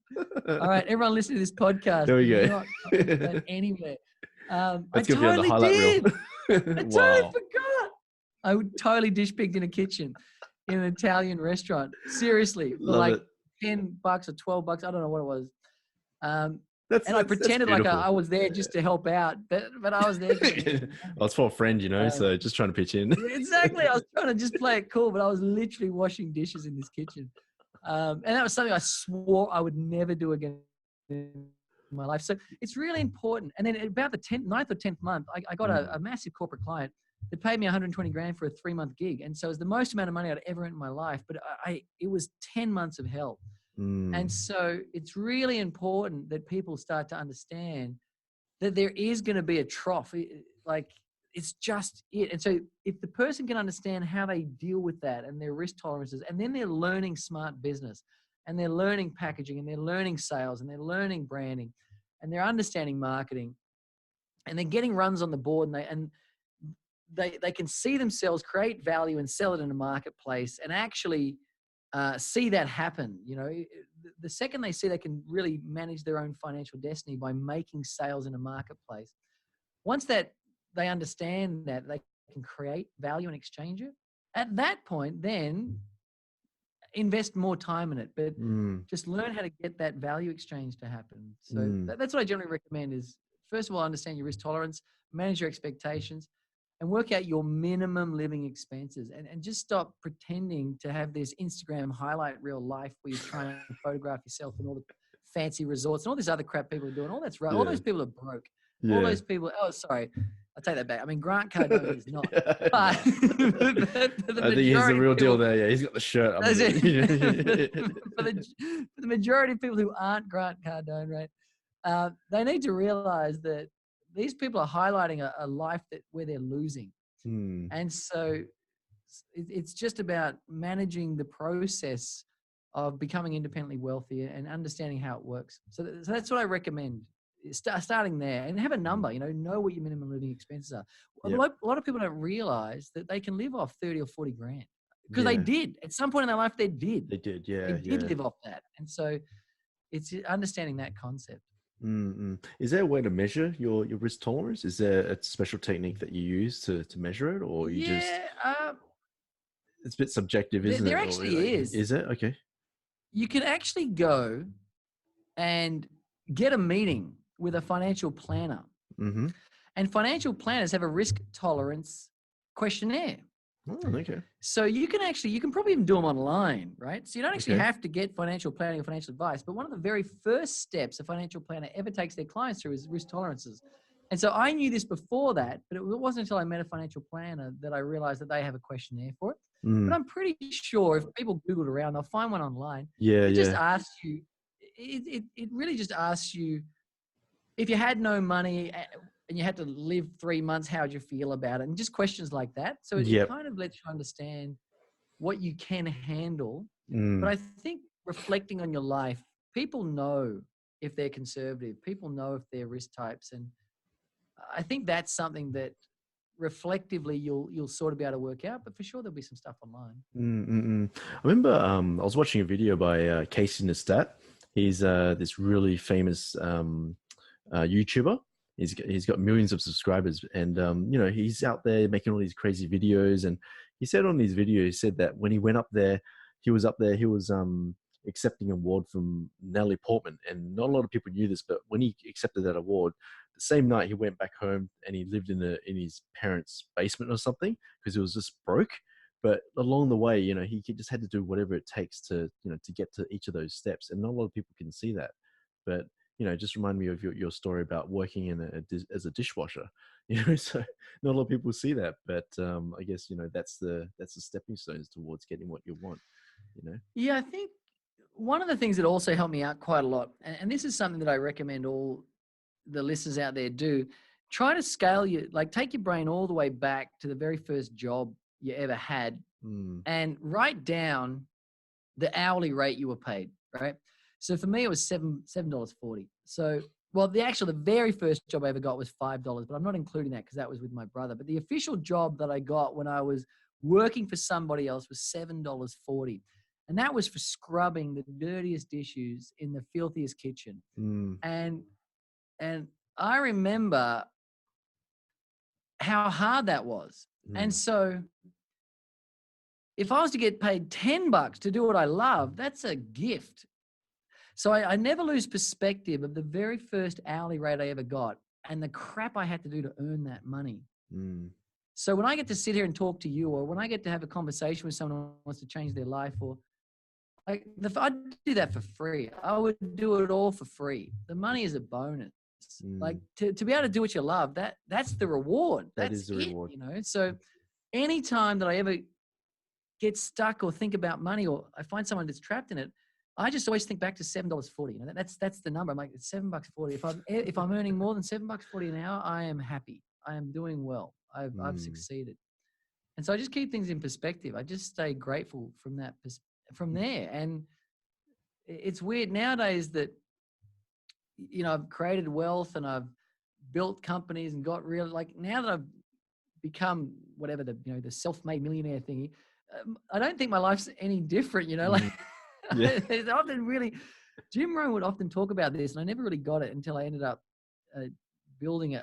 B: All right, everyone listening to this podcast.
A: There we go.
B: Not that anywhere.
A: That's going to be on the highlight reel.
B: I totally forgot. I would totally dish pigged in a kitchen in an Italian restaurant. Seriously. For
A: Love it.
B: $10 or $12. I don't know what it was.
A: I
B: pretended like I was there just to help out, but I was there.
A: Well, it's for a friend, so just trying to pitch in.
B: Exactly. I was trying to just play it cool, but I was literally washing dishes in this kitchen. And that was something I swore I would never do again in my life. So it's really important. And then about the 9th or 10th month, I got a massive corporate client that paid me $120,000 for a 3-month gig. And so it was the most amount of money I'd ever earned in my life, but it was 10 months of hell. And so it's really important that people start to understand that there is going to be a trough. It's just it. And so if the person can understand how they deal with that and their risk tolerances, and then they're learning smart business and they're learning packaging and they're learning sales and they're learning branding and they're understanding marketing and they're getting runs on the board and they can see themselves create value and sell it in a marketplace and actually see that happen. The second they see they can really manage their own financial destiny by making sales in a marketplace, once that they understand that they can create value and exchange it, at that point, then invest more time in it, but just learn how to get that value exchange to happen. So that's what I generally recommend is, first of all, understand your risk tolerance, manage your expectations, and work out your minimum living expenses, and just stop pretending to have this Instagram highlight reel life where you're trying to photograph yourself in all the fancy resorts and all this other crap people are doing. All that's right. Yeah. All those people are broke. all
A: Yeah.
B: those people. Oh, sorry, I take that back. I mean, Grant Cardone is not, but,
A: No.
B: but the
A: I think he's the
B: majority
A: real
B: of
A: deal
B: people,
A: there. Yeah, he's got the shirt.
B: that's it.
A: Yeah.
B: For the majority of people who aren't Grant Cardone, right? They need to realize that these people are highlighting a life where they're losing.
A: Hmm.
B: And so it's just about managing the process of becoming independently wealthy and understanding how it works. So that's what I recommend. Starting there and have a number, know what your minimum living expenses are.
A: Yep.
B: A lot of people don't realize that they can live off 30 or 40 grand because they
A: Yeah.
B: did at some point in their life. They did
A: Yeah. Yeah.
B: live off that. And so it's understanding that concept.
A: Mm-mm. Is there a way to measure your risk tolerance? Is there a special technique that you use to measure it, or you just
B: Yeah,
A: it's a bit subjective, isn't
B: there
A: it? Or like,
B: actually is.
A: is it okay?
B: You can actually go and get a meeting with a financial planner.
A: Mm-hmm.
B: And financial planners have a risk tolerance questionnaire.
A: Oh, okay.
B: So you can probably even do them online, right? So you don't actually
A: Okay.
B: have to get financial planning or financial advice, but one of the very first steps a financial planner ever takes their clients through is risk tolerances. And so I knew this before that, but it wasn't until I met a financial planner that I realized that they have a questionnaire for it.
A: Mm.
B: But I'm pretty sure if people Googled around, they'll find one online.
A: Yeah,
B: It just
A: yeah.
B: asks you, it really just asks you, if you had no money and you had to live 3 months, how would you feel about it? And just questions like that. So it
A: Yep.
B: kind of lets you understand what you can handle. But
A: Mm.
B: I think reflecting on your life, people know if they're conservative, people know if they're risk types. And I think that's something that reflectively you'll sort of be able to work out, but for sure there'll be some stuff online.
A: I remember I was watching a video by Casey Neistat. He's this really famous YouTuber. He's got millions of subscribers, and he's out there making all these crazy videos. And he said on his video, he said that when he went up there, he was accepting an award from Natalie Portman, and not a lot of people knew this, but when he accepted that award, the same night he went back home and he lived in his parents' basement or something because he was just broke. But along the way, he just had to do whatever it takes to get to each of those steps, and not a lot of people can see that. But just remind me of your story about working as a dishwasher. So not a lot of people see that, but I guess that's the stepping stones towards getting what you want.
B: Yeah, I think one of the things that also helped me out quite a lot, and this is something that I recommend all the listeners out there do, try to scale take your brain all the way back to the very first job you ever had and write down the hourly rate you were paid, right? So for me, it was $7.40. So, well, the very first job I ever got was $5, but I'm not including that because that was with my brother. But the official job that I got when I was working for somebody else was $7.40. And that was for scrubbing the dirtiest dishes in the filthiest kitchen. And I remember how hard that was. And so if I was to get paid $10 to do what I love, that's a gift. So I never lose perspective of the very first hourly rate I ever got and the crap I had to do to earn that money. So when I get to sit here and talk to you, or when I get to have a conversation with someone who wants to change their life, or I'd do that for free. I would do it all for free. The money is a bonus. Like to be able to do what you love, that's the reward.
A: That
B: That's
A: is the reward.
B: So anytime that I ever get stuck or think about money, or I find someone that's trapped in it, I just always think back to $7.40. That's the number. I'm like, it's $7.40. If I'm earning more than $7.40 an hour, I am happy. I am doing well. I've succeeded. And so I just keep things in perspective. I just stay grateful from there. And it's weird nowadays that I've created wealth and I've built companies and got real, now that I've become whatever the self-made millionaire thingy, I don't think my life's any different, There's often really, Jim Rohn would often talk about this, and I never really got it until I ended up building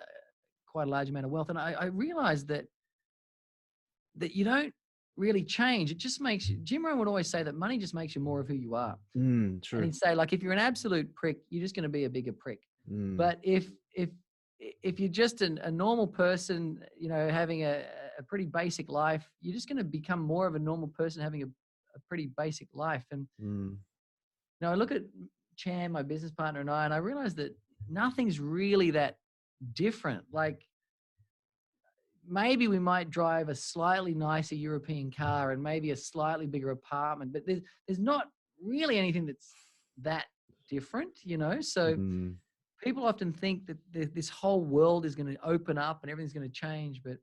B: quite a large amount of wealth. And I realized that you don't really change. It just makes you, Jim Rohn would always say that money just makes you more of who you are.
A: True.
B: And he'd say, if you're an absolute prick, you're just going to be a bigger prick. But if you're just a normal person, having a pretty basic life, you're just going to become more of a normal person having a pretty basic life. And I look at Chan, my business partner, and I realized that nothing's really that different. Like maybe we might drive a slightly nicer European car and maybe a slightly bigger apartment, but there's not really anything that's that different, you know? So
A: Mm,
B: people often think that this whole world is going to open up and everything's going to change, but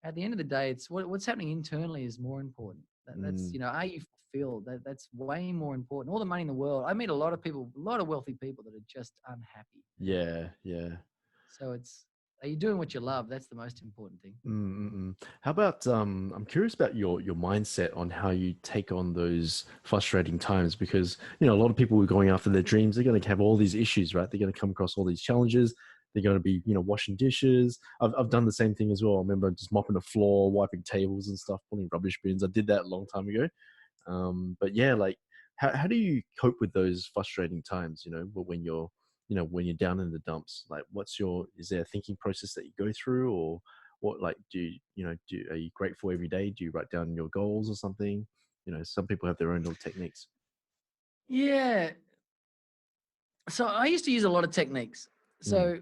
B: at the end of the day, it's what's happening internally is more important. That's,
A: mm,
B: you know, are you fulfilled? That's way more important. All the money in the world. I meet a lot of people, a lot of wealthy people that are just unhappy.
A: yeah, yeah.
B: So are you doing what you love? That's the most important thing.
A: Mm-mm. How about I'm curious about your mindset on how you take on those frustrating times, because a lot of people who are going after their dreams, they're going to have all these issues, right? They're going to come across all these challenges. They're going to be washing dishes. I've done the same thing as well. I remember just mopping the floor, wiping tables and stuff, pulling rubbish bins. I did that a long time ago. But yeah, like how do you cope with those frustrating times? When you're down in the dumps, like is there a thinking process that you go through, or what? Like, are you grateful every day? Do you write down your goals or something? Some people have their own little techniques.
B: Yeah. So I used to use a lot of techniques.
A: Mm,
B: So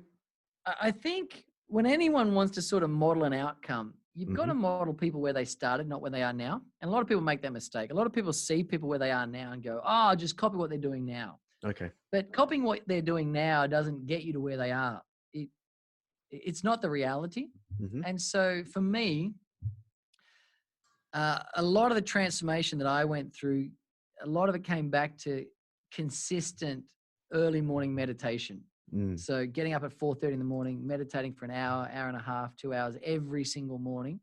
B: I think when anyone wants to sort of model an outcome, you've got
A: mm-hmm.
B: to model people where they started, not where they are now. And a lot of people make that mistake. A lot of people see people where they are now and go, oh, I'll just copy what they're doing now.
A: Okay.
B: But copying what they're doing now doesn't get you to where they are. It's not the reality.
A: Mm-hmm.
B: And so for me, a lot of the transformation that I went through, a lot of it came back to consistent early morning meditation.
A: Mm,
B: So getting up at 4:30 in the morning, meditating for an hour, hour and a half, 2 hours every single morning,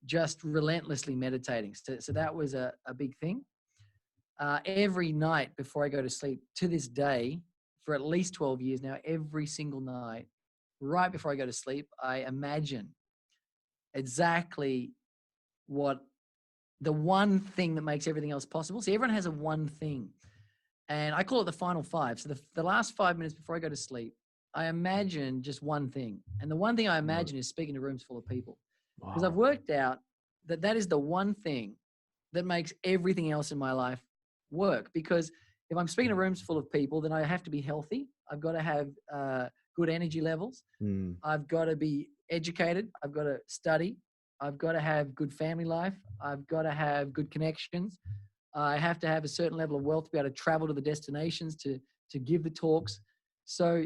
B: just relentlessly meditating. So that was a big thing. Every night before I go to sleep, to this day, for at least 12 years now, every single night, right before I go to sleep, I imagine exactly what the one thing that makes everything else possible. See, everyone has a one thing. And I call it the final five. So the last 5 minutes before I go to sleep, I imagine just one thing. And the one thing I imagine is speaking to rooms full of people. Because I've
A: wow.
B: worked out that that is the one thing that makes everything else in my life work. Because if I'm speaking to rooms full of people, then I have to be healthy. I've got to have good energy levels.
A: Mm,
B: I've got to be educated. I've got to study. I've got to have good family life. I've got to have good connections. I have to have a certain level of wealth to be able to travel to the destinations to give the talks. So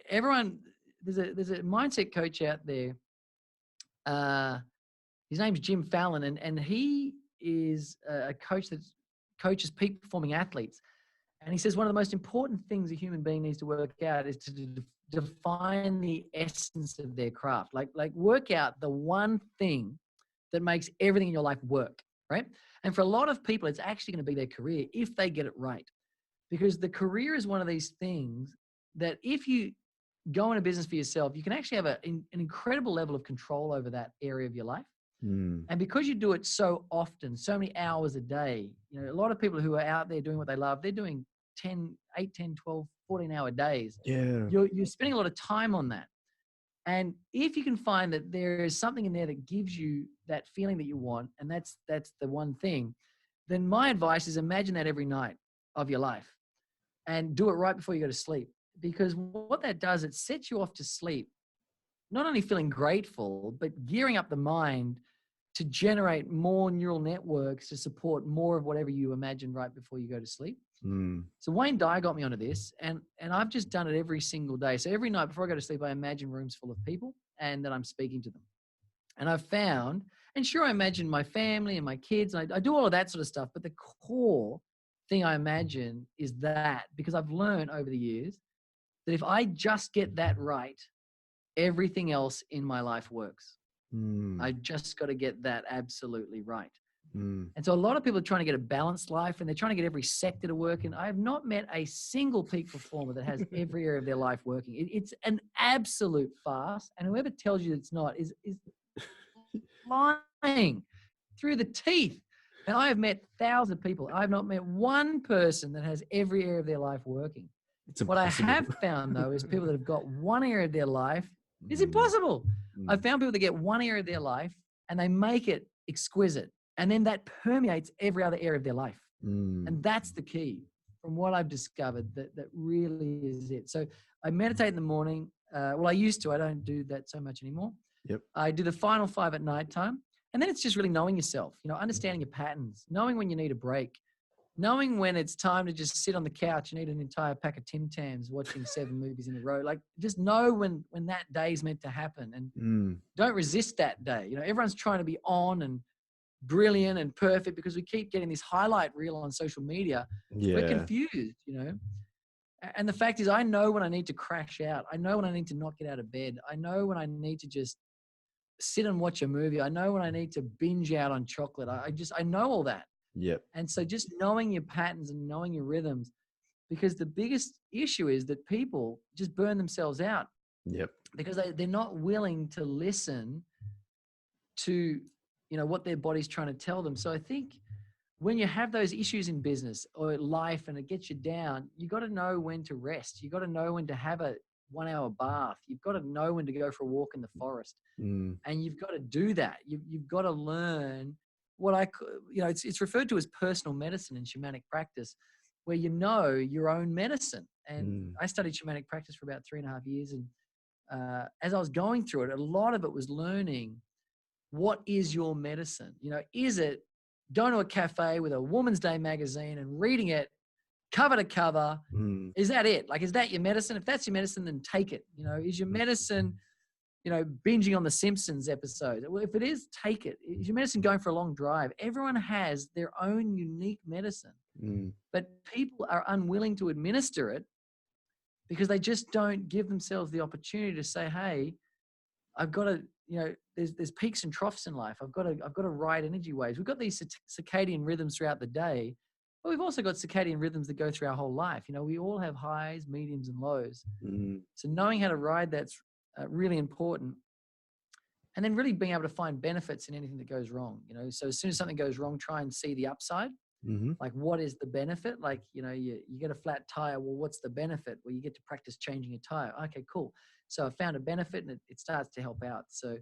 B: everyone, there's a mindset coach out there. His name's Jim Fallon, and he is a coach that coaches peak performing athletes. And he says one of the most important things a human being needs to work out is to define the essence of their craft. Like work out the one thing that makes everything in your life work, right? And for a lot of people, it's actually going to be their career if they get it right. Because the career is one of these things that if you go in a business for yourself, you can actually have an incredible level of control over that area of your life.
A: mm,
B: And because you do it so often, so many hours a day, a lot of people who are out there doing what they love, they're doing 8, 10, 12, 14-hour days.
A: yeah.
B: You're spending a lot of time on that. And if you can find that there is something in there that gives you that feeling that you want, and that's the one thing, then my advice is imagine that every night of your life and do it right before you go to sleep. Because what that does, it sets you off to sleep, not only feeling grateful, but gearing up the mind to generate more neural networks to support more of whatever you imagine right before you go to sleep.
A: Mm,
B: So Wayne Dyer got me onto this, and I've just done it every single day. So every night before I go to sleep, I imagine rooms full of people and that I'm speaking to them. And I've found, and sure, I imagine my family and my kids, and I do all of that sort of stuff, but the core thing I imagine is that, because I've learned over the years that if I just get that right, everything else in my life works.
A: mm,
B: I just got to get that absolutely right.
A: mm.
B: And so a lot of people are trying to get a balanced life and they're trying to get every sector to work. And I have not met a single peak performer that has every area of their life working. It's an absolute farce. And whoever tells you it's not is lying through the teeth. And I have met thousands of people. I have not met one person that has every area of their life working.
A: It's
B: What I
A: impossible.
B: have found, though, is people that have got one area of their life. It's
A: Mm,
B: impossible.
A: mm,
B: I've found people that get one area of their life and they make it exquisite. And then that permeates every other area of their life.
A: mm.
B: And that's the key. from what I've discovered, that really is it. So I meditate in the morning. Well, I used to. I don't do that so much anymore.
A: Yep.
B: I do the final 5 at nighttime. And then it's just really knowing yourself, understanding your patterns, knowing when you need a break, knowing when it's time to just sit on the couch and eat an entire pack of Tim Tams, watching 7 movies in a row. Like, just know when that day's meant to happen, and don't resist that day. Everyone's trying to be on and brilliant and perfect because we keep getting this highlight reel on social media.
A: Yeah.
B: We're confused, And the fact is, I know when I need to crash out. I know when I need to not get out of bed. I know when I need to just sit and watch a movie. I know when I need to binge out on chocolate. I know all that.
A: Yep.
B: And so just knowing your patterns and knowing your rhythms, because the biggest issue is that people just burn themselves out.
A: Yep.
B: Because they're not willing to listen to, what their body's trying to tell them. So I think when you have those issues in business or life and it gets you down, you got to know when to rest. You got to know when to have a 1-hour bath. You've got to know when to go for a walk in the forest. And you've got to do that. You've got to learn what it's referred to as personal medicine in shamanic practice, where you know your own medicine. And I studied shamanic practice for about 3.5 years. And as I was going through it, a lot of it was learning, what is your medicine? Is it going to a cafe with a Woman's Day magazine and reading it cover to cover? Is that it? Like, is that your medicine? If that's your medicine, then take it. Is your medicine, binging on the Simpsons episode? Well, if it is, take it. Is your medicine going for a long drive? Everyone has their own unique medicine, but people are unwilling to administer it because they just don't give themselves the opportunity to say, hey, I've got to, there's peaks and troughs in life. I've got to ride energy waves. We've got these circadian rhythms throughout the day, but we've also got circadian rhythms that go through our whole life. We all have highs, mediums, and lows. So knowing how to ride that's really important. And then really being able to find benefits in anything that goes wrong. So as soon as something goes wrong, try and see the upside. Like, what is the benefit? Like, you get a flat tire. Well, what's the benefit? Well, you get to practice changing a tire. Okay, cool. So I found a benefit, and it starts to help out. So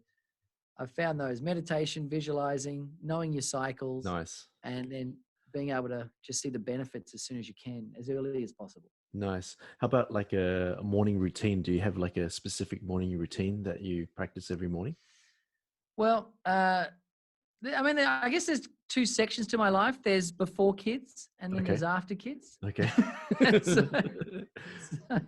B: I found those: meditation, visualizing, knowing your cycles.
A: Nice.
B: And then being able to just see the benefits as soon as you can, as early as possible.
A: Nice. How about like a morning routine? Do you have like a specific morning routine that you practice every morning?
B: Well, I guess there's 2 sections to my life. There's before kids, and then there's after kids.
A: Okay.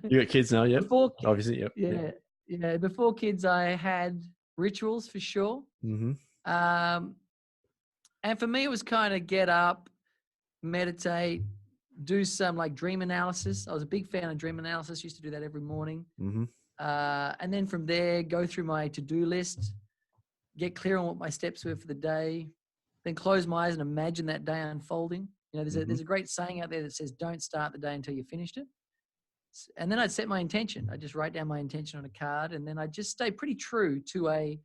A: You got kids now, yeah? Obviously, yep.
B: Yeah. Before kids, I had rituals for sure. And for me, it was kind of get up, meditate, do some like dream analysis. I was a big fan of dream analysis. Used to do that every morning. And then from there, go through my to-do list, get clear on what my steps were for the day, then close my eyes and imagine that day unfolding. There's a great saying out there that says, don't start the day until you finished it. And then I'd set my intention. I just write down my intention on a card, and then I just stay pretty true to a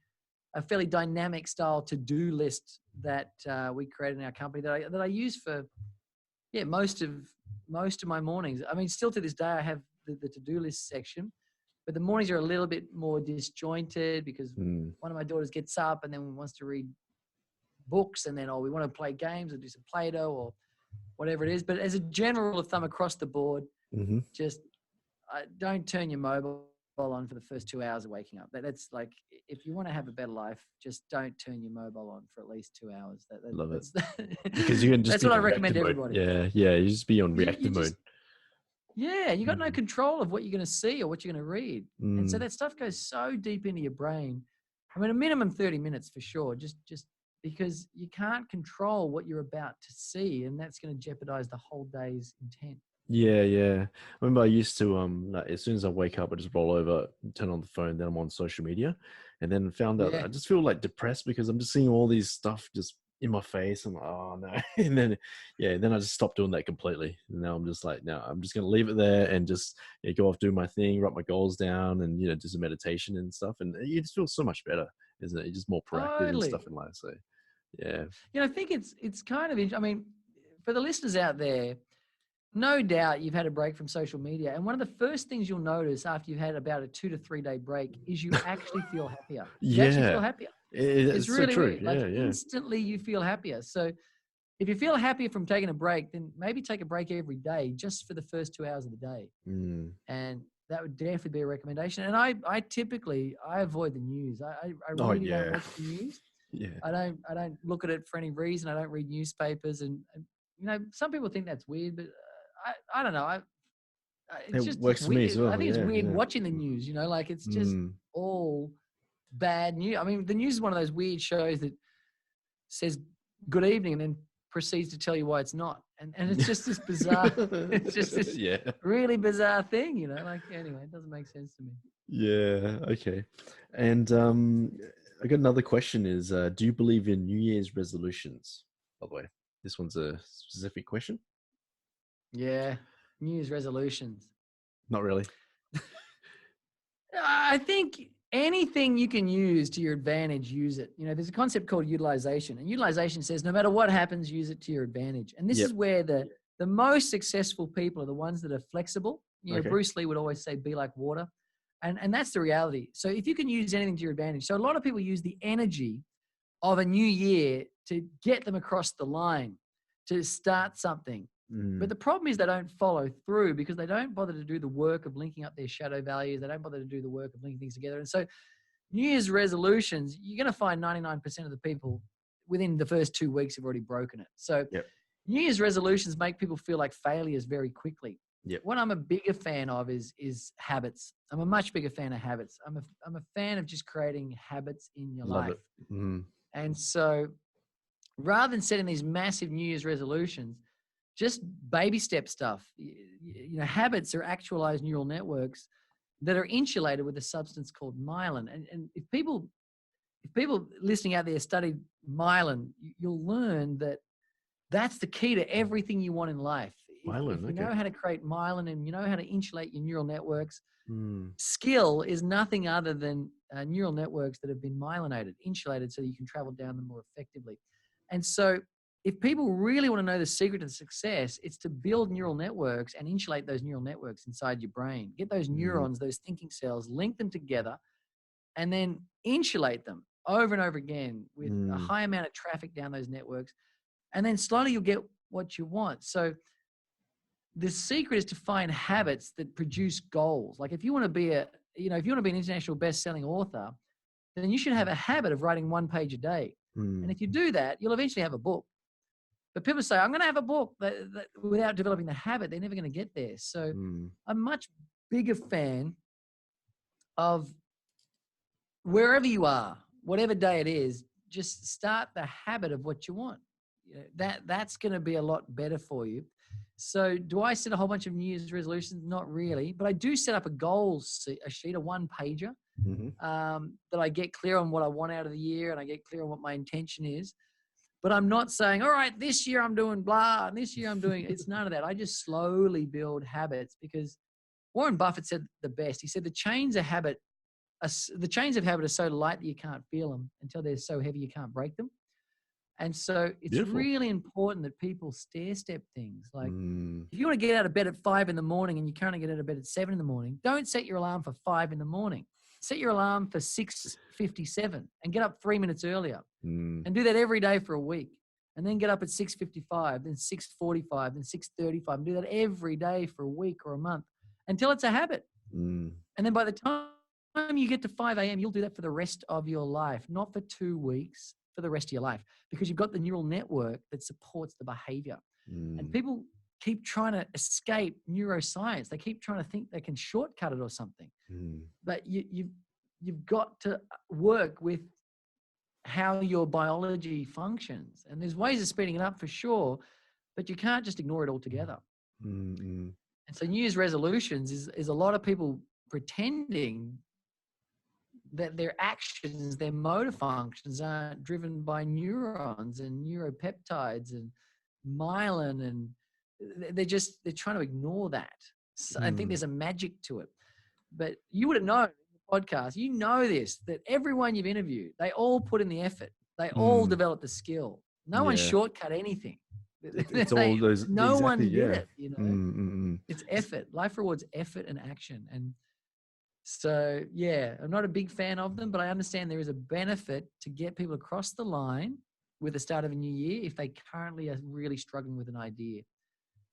B: fairly dynamic style to-do list that we created in our company that I use for most of my mornings. I mean, still to this day, I have the to-do list section, but the mornings are a little bit more disjointed because one of my daughters gets up and then wants to read books, and then we want to play games or do some Play-Doh or whatever it is. But as a general rule of thumb across the board, just don't turn your mobile on for the first 2 hours of waking up. That's like, if you want to have a better life, just don't turn your mobile on for at least 2 hours.
A: Love it. Because you can just
B: that's what I recommend to everybody.
A: Yeah. You just be on reactive mode.
B: Yeah, you got no control of what you're going to see or what you're going to read. And so that stuff goes so deep into your brain. I mean, a minimum 30 minutes for sure, just because you can't control what you're about to see, and that's going to jeopardize the whole day's intent.
A: Yeah. I remember I used to like, as soon as I wake up, I just roll over, turn on the phone, then I'm on social media, and then found out I just feel like depressed because I'm just seeing all these stuff just in my face. I'm like, oh no. And then I just stopped doing that completely. And now I'm just like, no, I'm just gonna leave it there and just go off, do my thing, write my goals down, and do some meditation and stuff. And you just feel so much better, isn't it? You're just more proactive and stuff in life. So yeah.
B: I think it's kind of, I mean, for the listeners out there, no doubt you've had a break from social media. And one of the first things you'll notice after you've had about a 2 to 3 day break is you actually feel happier. You actually feel happier.
A: It's really
B: so true.
A: Weird.
B: Like instantly you feel happier. So if you feel happier from taking a break, then maybe take a break every day just for the first 2 hours of the day. And that would definitely be a recommendation. And I typically avoid the news. I really don't watch the news. I don't look at it for any reason. I don't read newspapers, and some people think that's weird, but I don't know. It
A: works for me as well.
B: I think it's weird watching the news. Like it's just all bad news. I mean, the news is one of those weird shows that says good evening and then proceeds to tell you why it's not. And it's just this bizarre, it's just this really bizarre thing, like, anyway, it doesn't make sense to me.
A: Yeah. Okay. And I got another question is, do you believe in New Year's resolutions? By the way, this one's a specific question.
B: Yeah. New Year's resolutions.
A: Not really.
B: I think anything you can use to your advantage, use it. There's a concept called utilization, and utilization says no matter what happens, use it to your advantage. And this is where the most successful people are the ones that are flexible. Bruce Lee would always say, be like water. And that's the reality. So if you can use anything to your advantage. So a lot of people use the energy of a new year to get them across the line, to start something. But the problem is they don't follow through because they don't bother to do the work of linking up their shadow values. They don't bother to do the work of linking things together. And so New Year's resolutions, you're going to find 99% of the people within the first 2 weeks have already broken it. So New Year's resolutions make people feel like failures very quickly. What I'm a bigger fan of is habits. I'm a much bigger fan of habits. I'm a fan of just creating habits in your life. And so rather than setting these massive New Year's resolutions, just baby step stuff. Habits are actualized neural networks that are insulated with a substance called myelin. And if people listening out there study myelin, you'll learn that that's the key to everything you want in life. If you know how to create myelin and you know how to insulate your neural networks, skill is nothing other than neural networks that have been myelinated, insulated, so you can travel down them more effectively. And so if people really want to know the secret to success, it's to build neural networks and insulate those neural networks inside your brain. Get those neurons, those thinking cells, link them together, and then insulate them over and over again with a high amount of traffic down those networks. And then slowly you'll get what you want. So the secret is to find habits that produce goals. Like if you want to be an international best-selling author, then you should have a habit of writing 1 page a day. And if you do that, you'll eventually have a book. But people say, I'm going to have a book, that without developing the habit, they're never going to get there. So I'm a much bigger fan of wherever you are, whatever day it is, just start the habit of what you want. That's going to be a lot better for you. So do I set a whole bunch of New Year's resolutions? Not really, but I do set up a goals sheet, a 1-pager, that I get clear on what I want out of the year and I get clear on what my intention is. But I'm not saying, all right, this year I'm doing blah, and this year I'm doing, it's none of that. I just slowly build habits because Warren Buffett said the best. He said the chains of habit are so light that you can't feel them until they're so heavy you can't break them. And so it's really important that people stair-step things. Like if you want to get out of bed at 5 in the morning and you currently get out of bed at 7 in the morning, don't set your alarm for 5 in the morning. Set your alarm for 6:57 and get up 3 minutes earlier. And do that every day for a week. And then get up at 6:55, then 6:45, then 6:35. And do that every day for a week or a month until it's a habit. And then by the time you get to 5 a.m., you'll do that for the rest of your life, not for 2 weeks, for the rest of your life, because you've got the neural network that supports the behavior. And people keep trying to escape neuroscience. They keep trying to think they can shortcut it or something. But you've got to work with how your biology functions. And there's ways of speeding it up for sure, but you can't just ignore it altogether. And so New Year's resolutions is a lot of people pretending that their actions, their motor functions aren't driven by neurons and neuropeptides and myelin, and they're trying to ignore that. So I think there's a magic to it. But you would have known in the podcast, you know this, that everyone you've interviewed, they all put in the effort. They all developed the skill. No one shortcut anything.
A: It's all those.
B: No one did it. It's effort. Life rewards effort and action. And so, I'm not a big fan of them, but I understand there is a benefit to get people across the line with the start of a new year if they currently are really struggling with an idea.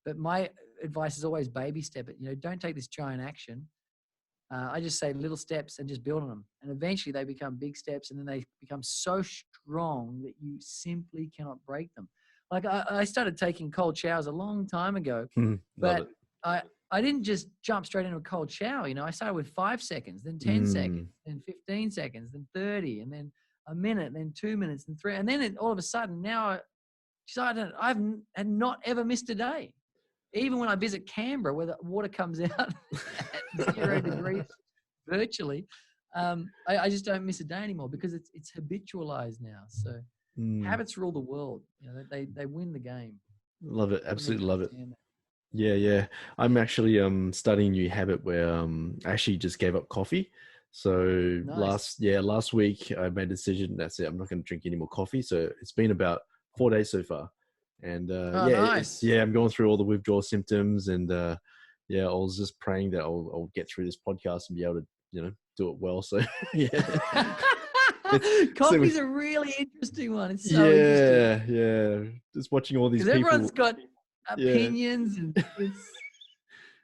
B: But my advice is always baby step it. Don't take this giant action. I just say little steps and just build on them. And eventually they become big steps, and then they become so strong that you simply cannot break them. Like I started taking cold showers a long time ago,
A: Love
B: but
A: it.
B: I didn't just jump straight into a cold shower. I started with 5 seconds, then 10 seconds, then 15 seconds, then 30, and then a minute, then 2 minutes, then 3. And then all of a sudden now I've not ever missed a day. Even when I visit Canberra, where the water comes out at 0 degrees virtually, I just don't miss a day anymore because it's habitualized now. So habits rule the world. They win the game.
A: Love it. Absolutely love it.
B: That.
A: Yeah. I'm actually starting a new habit where I actually just gave up coffee. So
B: Nice.
A: last week I made a decision. That's it. I'm not going to drink any more coffee. So it's been about 4 days so far. And
B: Nice.
A: I'm going through all the withdrawal symptoms, and I was just praying that I'll get through this podcast and be able to do it well. So
B: Coffee's a really interesting one. It's so interesting.
A: Yeah. Just watching all these people.
B: Everyone's got opinions, and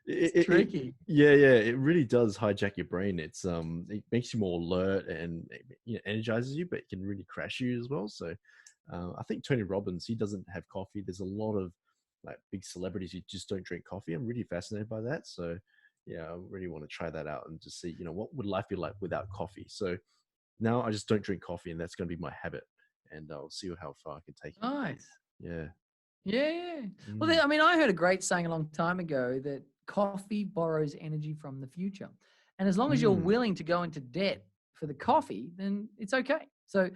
B: it's tricky.
A: It really does hijack your brain. It makes you more alert and energizes you, but it can really crash you as well. So I think Tony Robbins, he doesn't have coffee. There's a lot of like big celebrities who just don't drink coffee. I'm really fascinated by that. So I really want to try that out and just see, what would life be like without coffee? So now I just don't drink coffee, and that's going to be my habit, and I'll see how far I can take it.
B: Nice.
A: Yeah.
B: Well, I heard a great saying a long time ago that coffee borrows energy from the future. And as long as you're willing to go into debt for the coffee, then it's okay. So,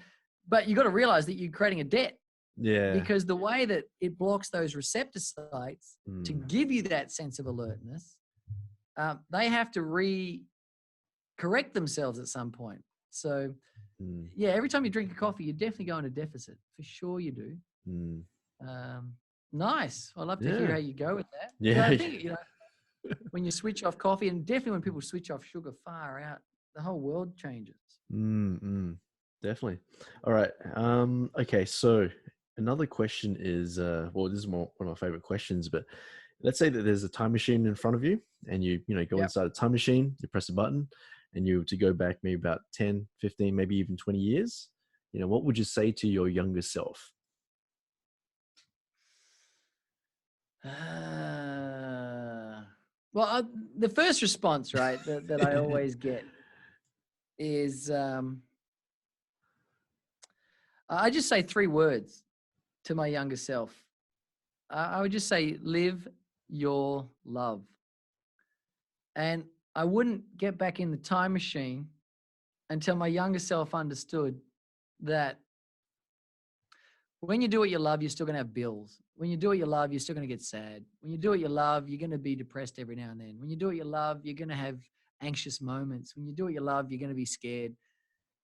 B: but you got to realize that you're creating a debt.
A: Yeah.
B: Because the way that it blocks those receptor sites to give you that sense of alertness, they have to correct themselves at some point. So, every time you drink a coffee, you definitely go into deficit. For sure you do. Nice. I'd love to hear how you go with that.
A: Yeah.
B: I think, when you switch off coffee, and definitely when people switch off sugar, far out, the whole world changes.
A: Definitely. All right. Okay. So another question is, this is one of my favorite questions, but let's say that there's a time machine in front of you, and you go inside a time machine, you press a button, and you to go back maybe about 10, 15, maybe even 20 years, what would you say to your younger self?
B: Well, the first response, right, that I always get is I just say 3 words to my younger self. I would just say, live your love. And I wouldn't get back in the time machine until my younger self understood that when you do what you love, you're still going to have bills. When you do what you love, you're still going to get sad. When you do what you love, you're going to be depressed every now and then. When you do what you love, you're going to have anxious moments. When you do what you love, you're going to be scared.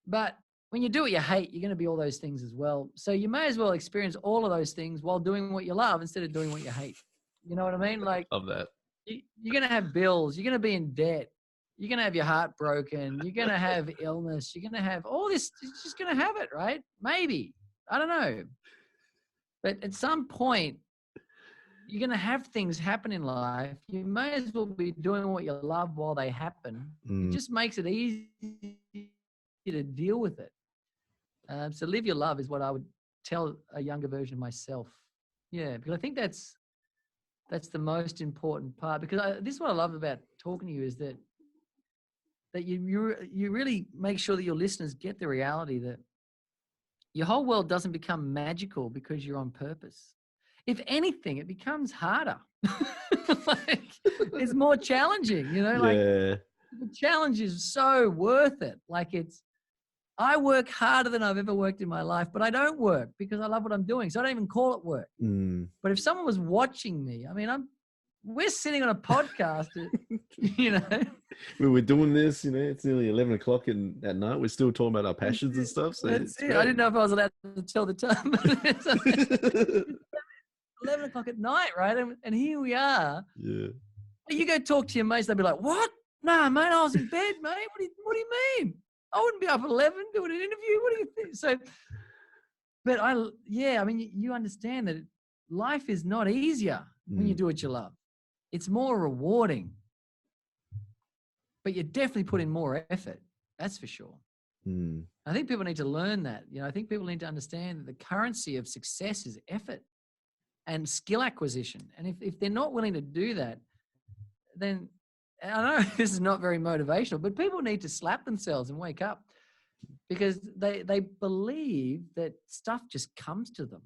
B: But when you do what you hate, you're going to be all those things as well. So you may as well experience all of those things while doing what you love instead of doing what you hate. You know what I mean? Like,
A: Love that.
B: You're going to have bills. You're going to be in debt. You're going to have your heart broken. You're going to have illness. You're going to have all this. You're just going to have it, right? Maybe. I don't know. But at some point, you're going to have things happen in life. You may as well be doing what you love while they happen. It just makes it easy to deal with it. So live your love is what I would tell a younger version of myself. Yeah, because I think that's the most important part. Because this is what I love about talking to you is that you really make sure that your listeners get the reality that your whole world doesn't become magical because you're on purpose. If anything, it becomes harder. It's more challenging, like the challenge is so worth it. Like I work harder than I've ever worked in my life, but I don't work because I love what I'm doing. So I don't even call it work. But if someone was watching me, we're sitting on a podcast,
A: When we're doing this, it's nearly 11 o'clock at night. We're still talking about our passions and stuff. So
B: that's it. I didn't know if I was allowed to tell the time. It's 11 o'clock at night, right? And here we are.
A: Yeah.
B: You go talk to your mates, they'll be like, what? Nah, mate, I was in bed, mate. What do you mean? I wouldn't be up at 11 doing an interview. What do you think? So But I mean, you understand that life is not easier when you do what you love. It's more rewarding, but you definitely put in more effort. That's for sure. I think people need to learn that. I think people need to understand that the currency of success is effort and skill acquisition. And if they're not willing to do that, then I know this is not very motivational, but people need to slap themselves and wake up, because they believe that stuff just comes to them.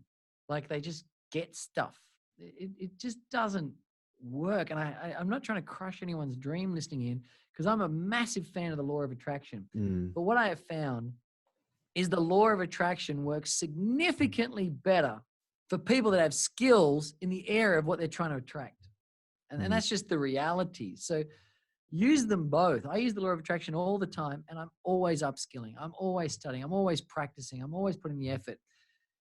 B: Like they just get stuff. It just doesn't work. And I'm not trying to crush anyone's dream listening in, because I'm a massive fan of the law of attraction. But what I have found is the law of attraction works significantly better for people that have skills in the area of what they're trying to attract. And that's just the reality. So use them both. I use the law of attraction all the time, and I'm always upskilling. I'm always studying. I'm always practicing. I'm always putting the effort.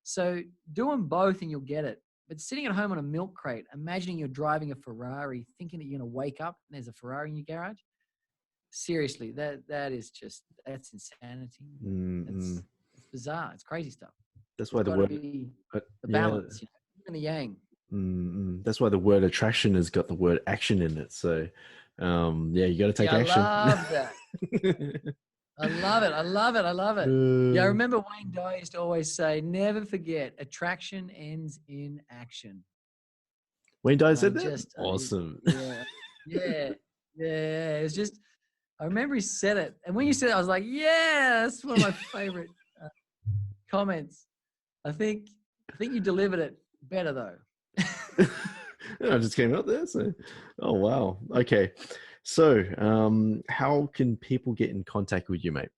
B: So do them both and you'll get it. But sitting at home on a milk crate, imagining you're driving a Ferrari, thinking that you're going to wake up and there's a Ferrari in your garage. Seriously, that's insanity. It's bizarre. It's crazy stuff.
A: That's why the word,
B: the balance, and the yang.
A: That's why the word attraction has got the word action in it. So, you got to take action.
B: I love that. I love it. I remember Wayne Dyer used to always say, never forget, attraction ends in action.
A: Wayne Dyer said that? Awesome.
B: Yeah. It was just, I remember he said it. And when you said it, I was like, yeah, that's one of my favorite comments. I think you delivered it better though.
A: I just came out there. So, oh, wow. Okay. So, how can people get in contact with you, mate?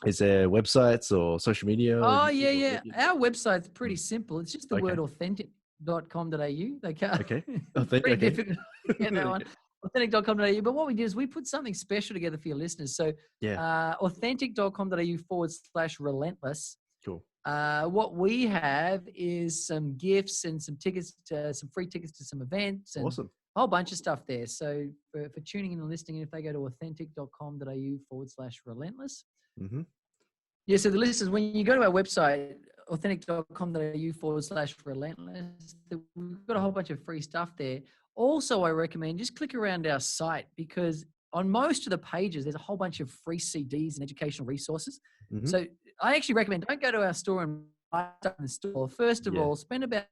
A: Is there websites or social media?
B: Oh, yeah. Our website's pretty simple. It's just the word authentic.com.au. They can't.
A: Okay.
B: Pretty difficult to get that one. Authentic.com.au. But what we do is we put something special together for your listeners. So, authentic.com.au/relentless.
A: Cool.
B: What we have is some gifts and some tickets to some free tickets to some events and
A: awesome.
B: a whole bunch of stuff there. So for tuning in and listening, if they go to authentic.com.au/relentless. Yeah. So the listeners, when you go to our website, authentic.com.au/relentless, we've got a whole bunch of free stuff there. Also, I recommend just click around our site, because on most of the pages, there's a whole bunch of free CDs and educational resources. So I actually recommend, don't go to our store and buy stuff in the store. First of all, spend about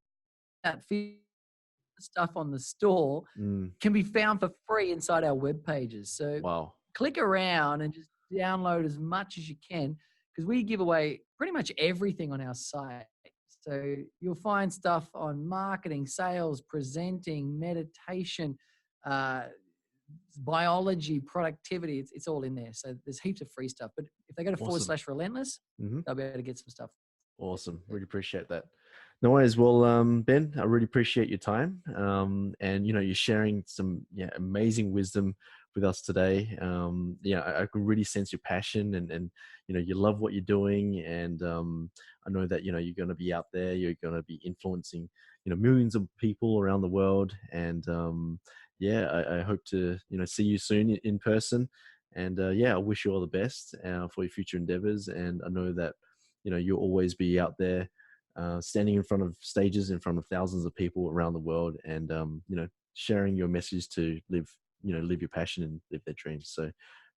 B: stuff on the store can be found for free inside our web pages. So click around and just download as much as you can, because we give away pretty much everything on our site. So you'll find stuff on marketing, sales, presenting, meditation, biology, productivity. It's all in there. So there's heaps of free stuff. But if they go to /relentless, they'll be able to get some stuff.
A: Awesome. Really appreciate that. No worries. Well, Ben, I really appreciate your time. And you're sharing some amazing wisdom with us today. I can really sense your passion and you love what you're doing. And I know that you're going to be out there. You're going to be influencing millions of people around the world. And I hope to see you soon in person. And I wish you all the best for your future endeavors. And I know that you'll always be out there standing in front of stages in front of thousands of people around the world, and sharing your message to live your passion and live their dreams. So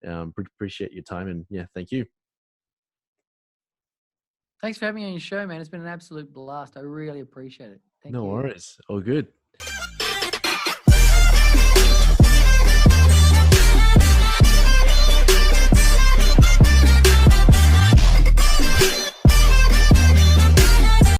A: appreciate your time, and thank you.
B: Thanks for having me on your show, man. It's been an absolute blast. I really appreciate it. Thank you.
A: No worries. All good.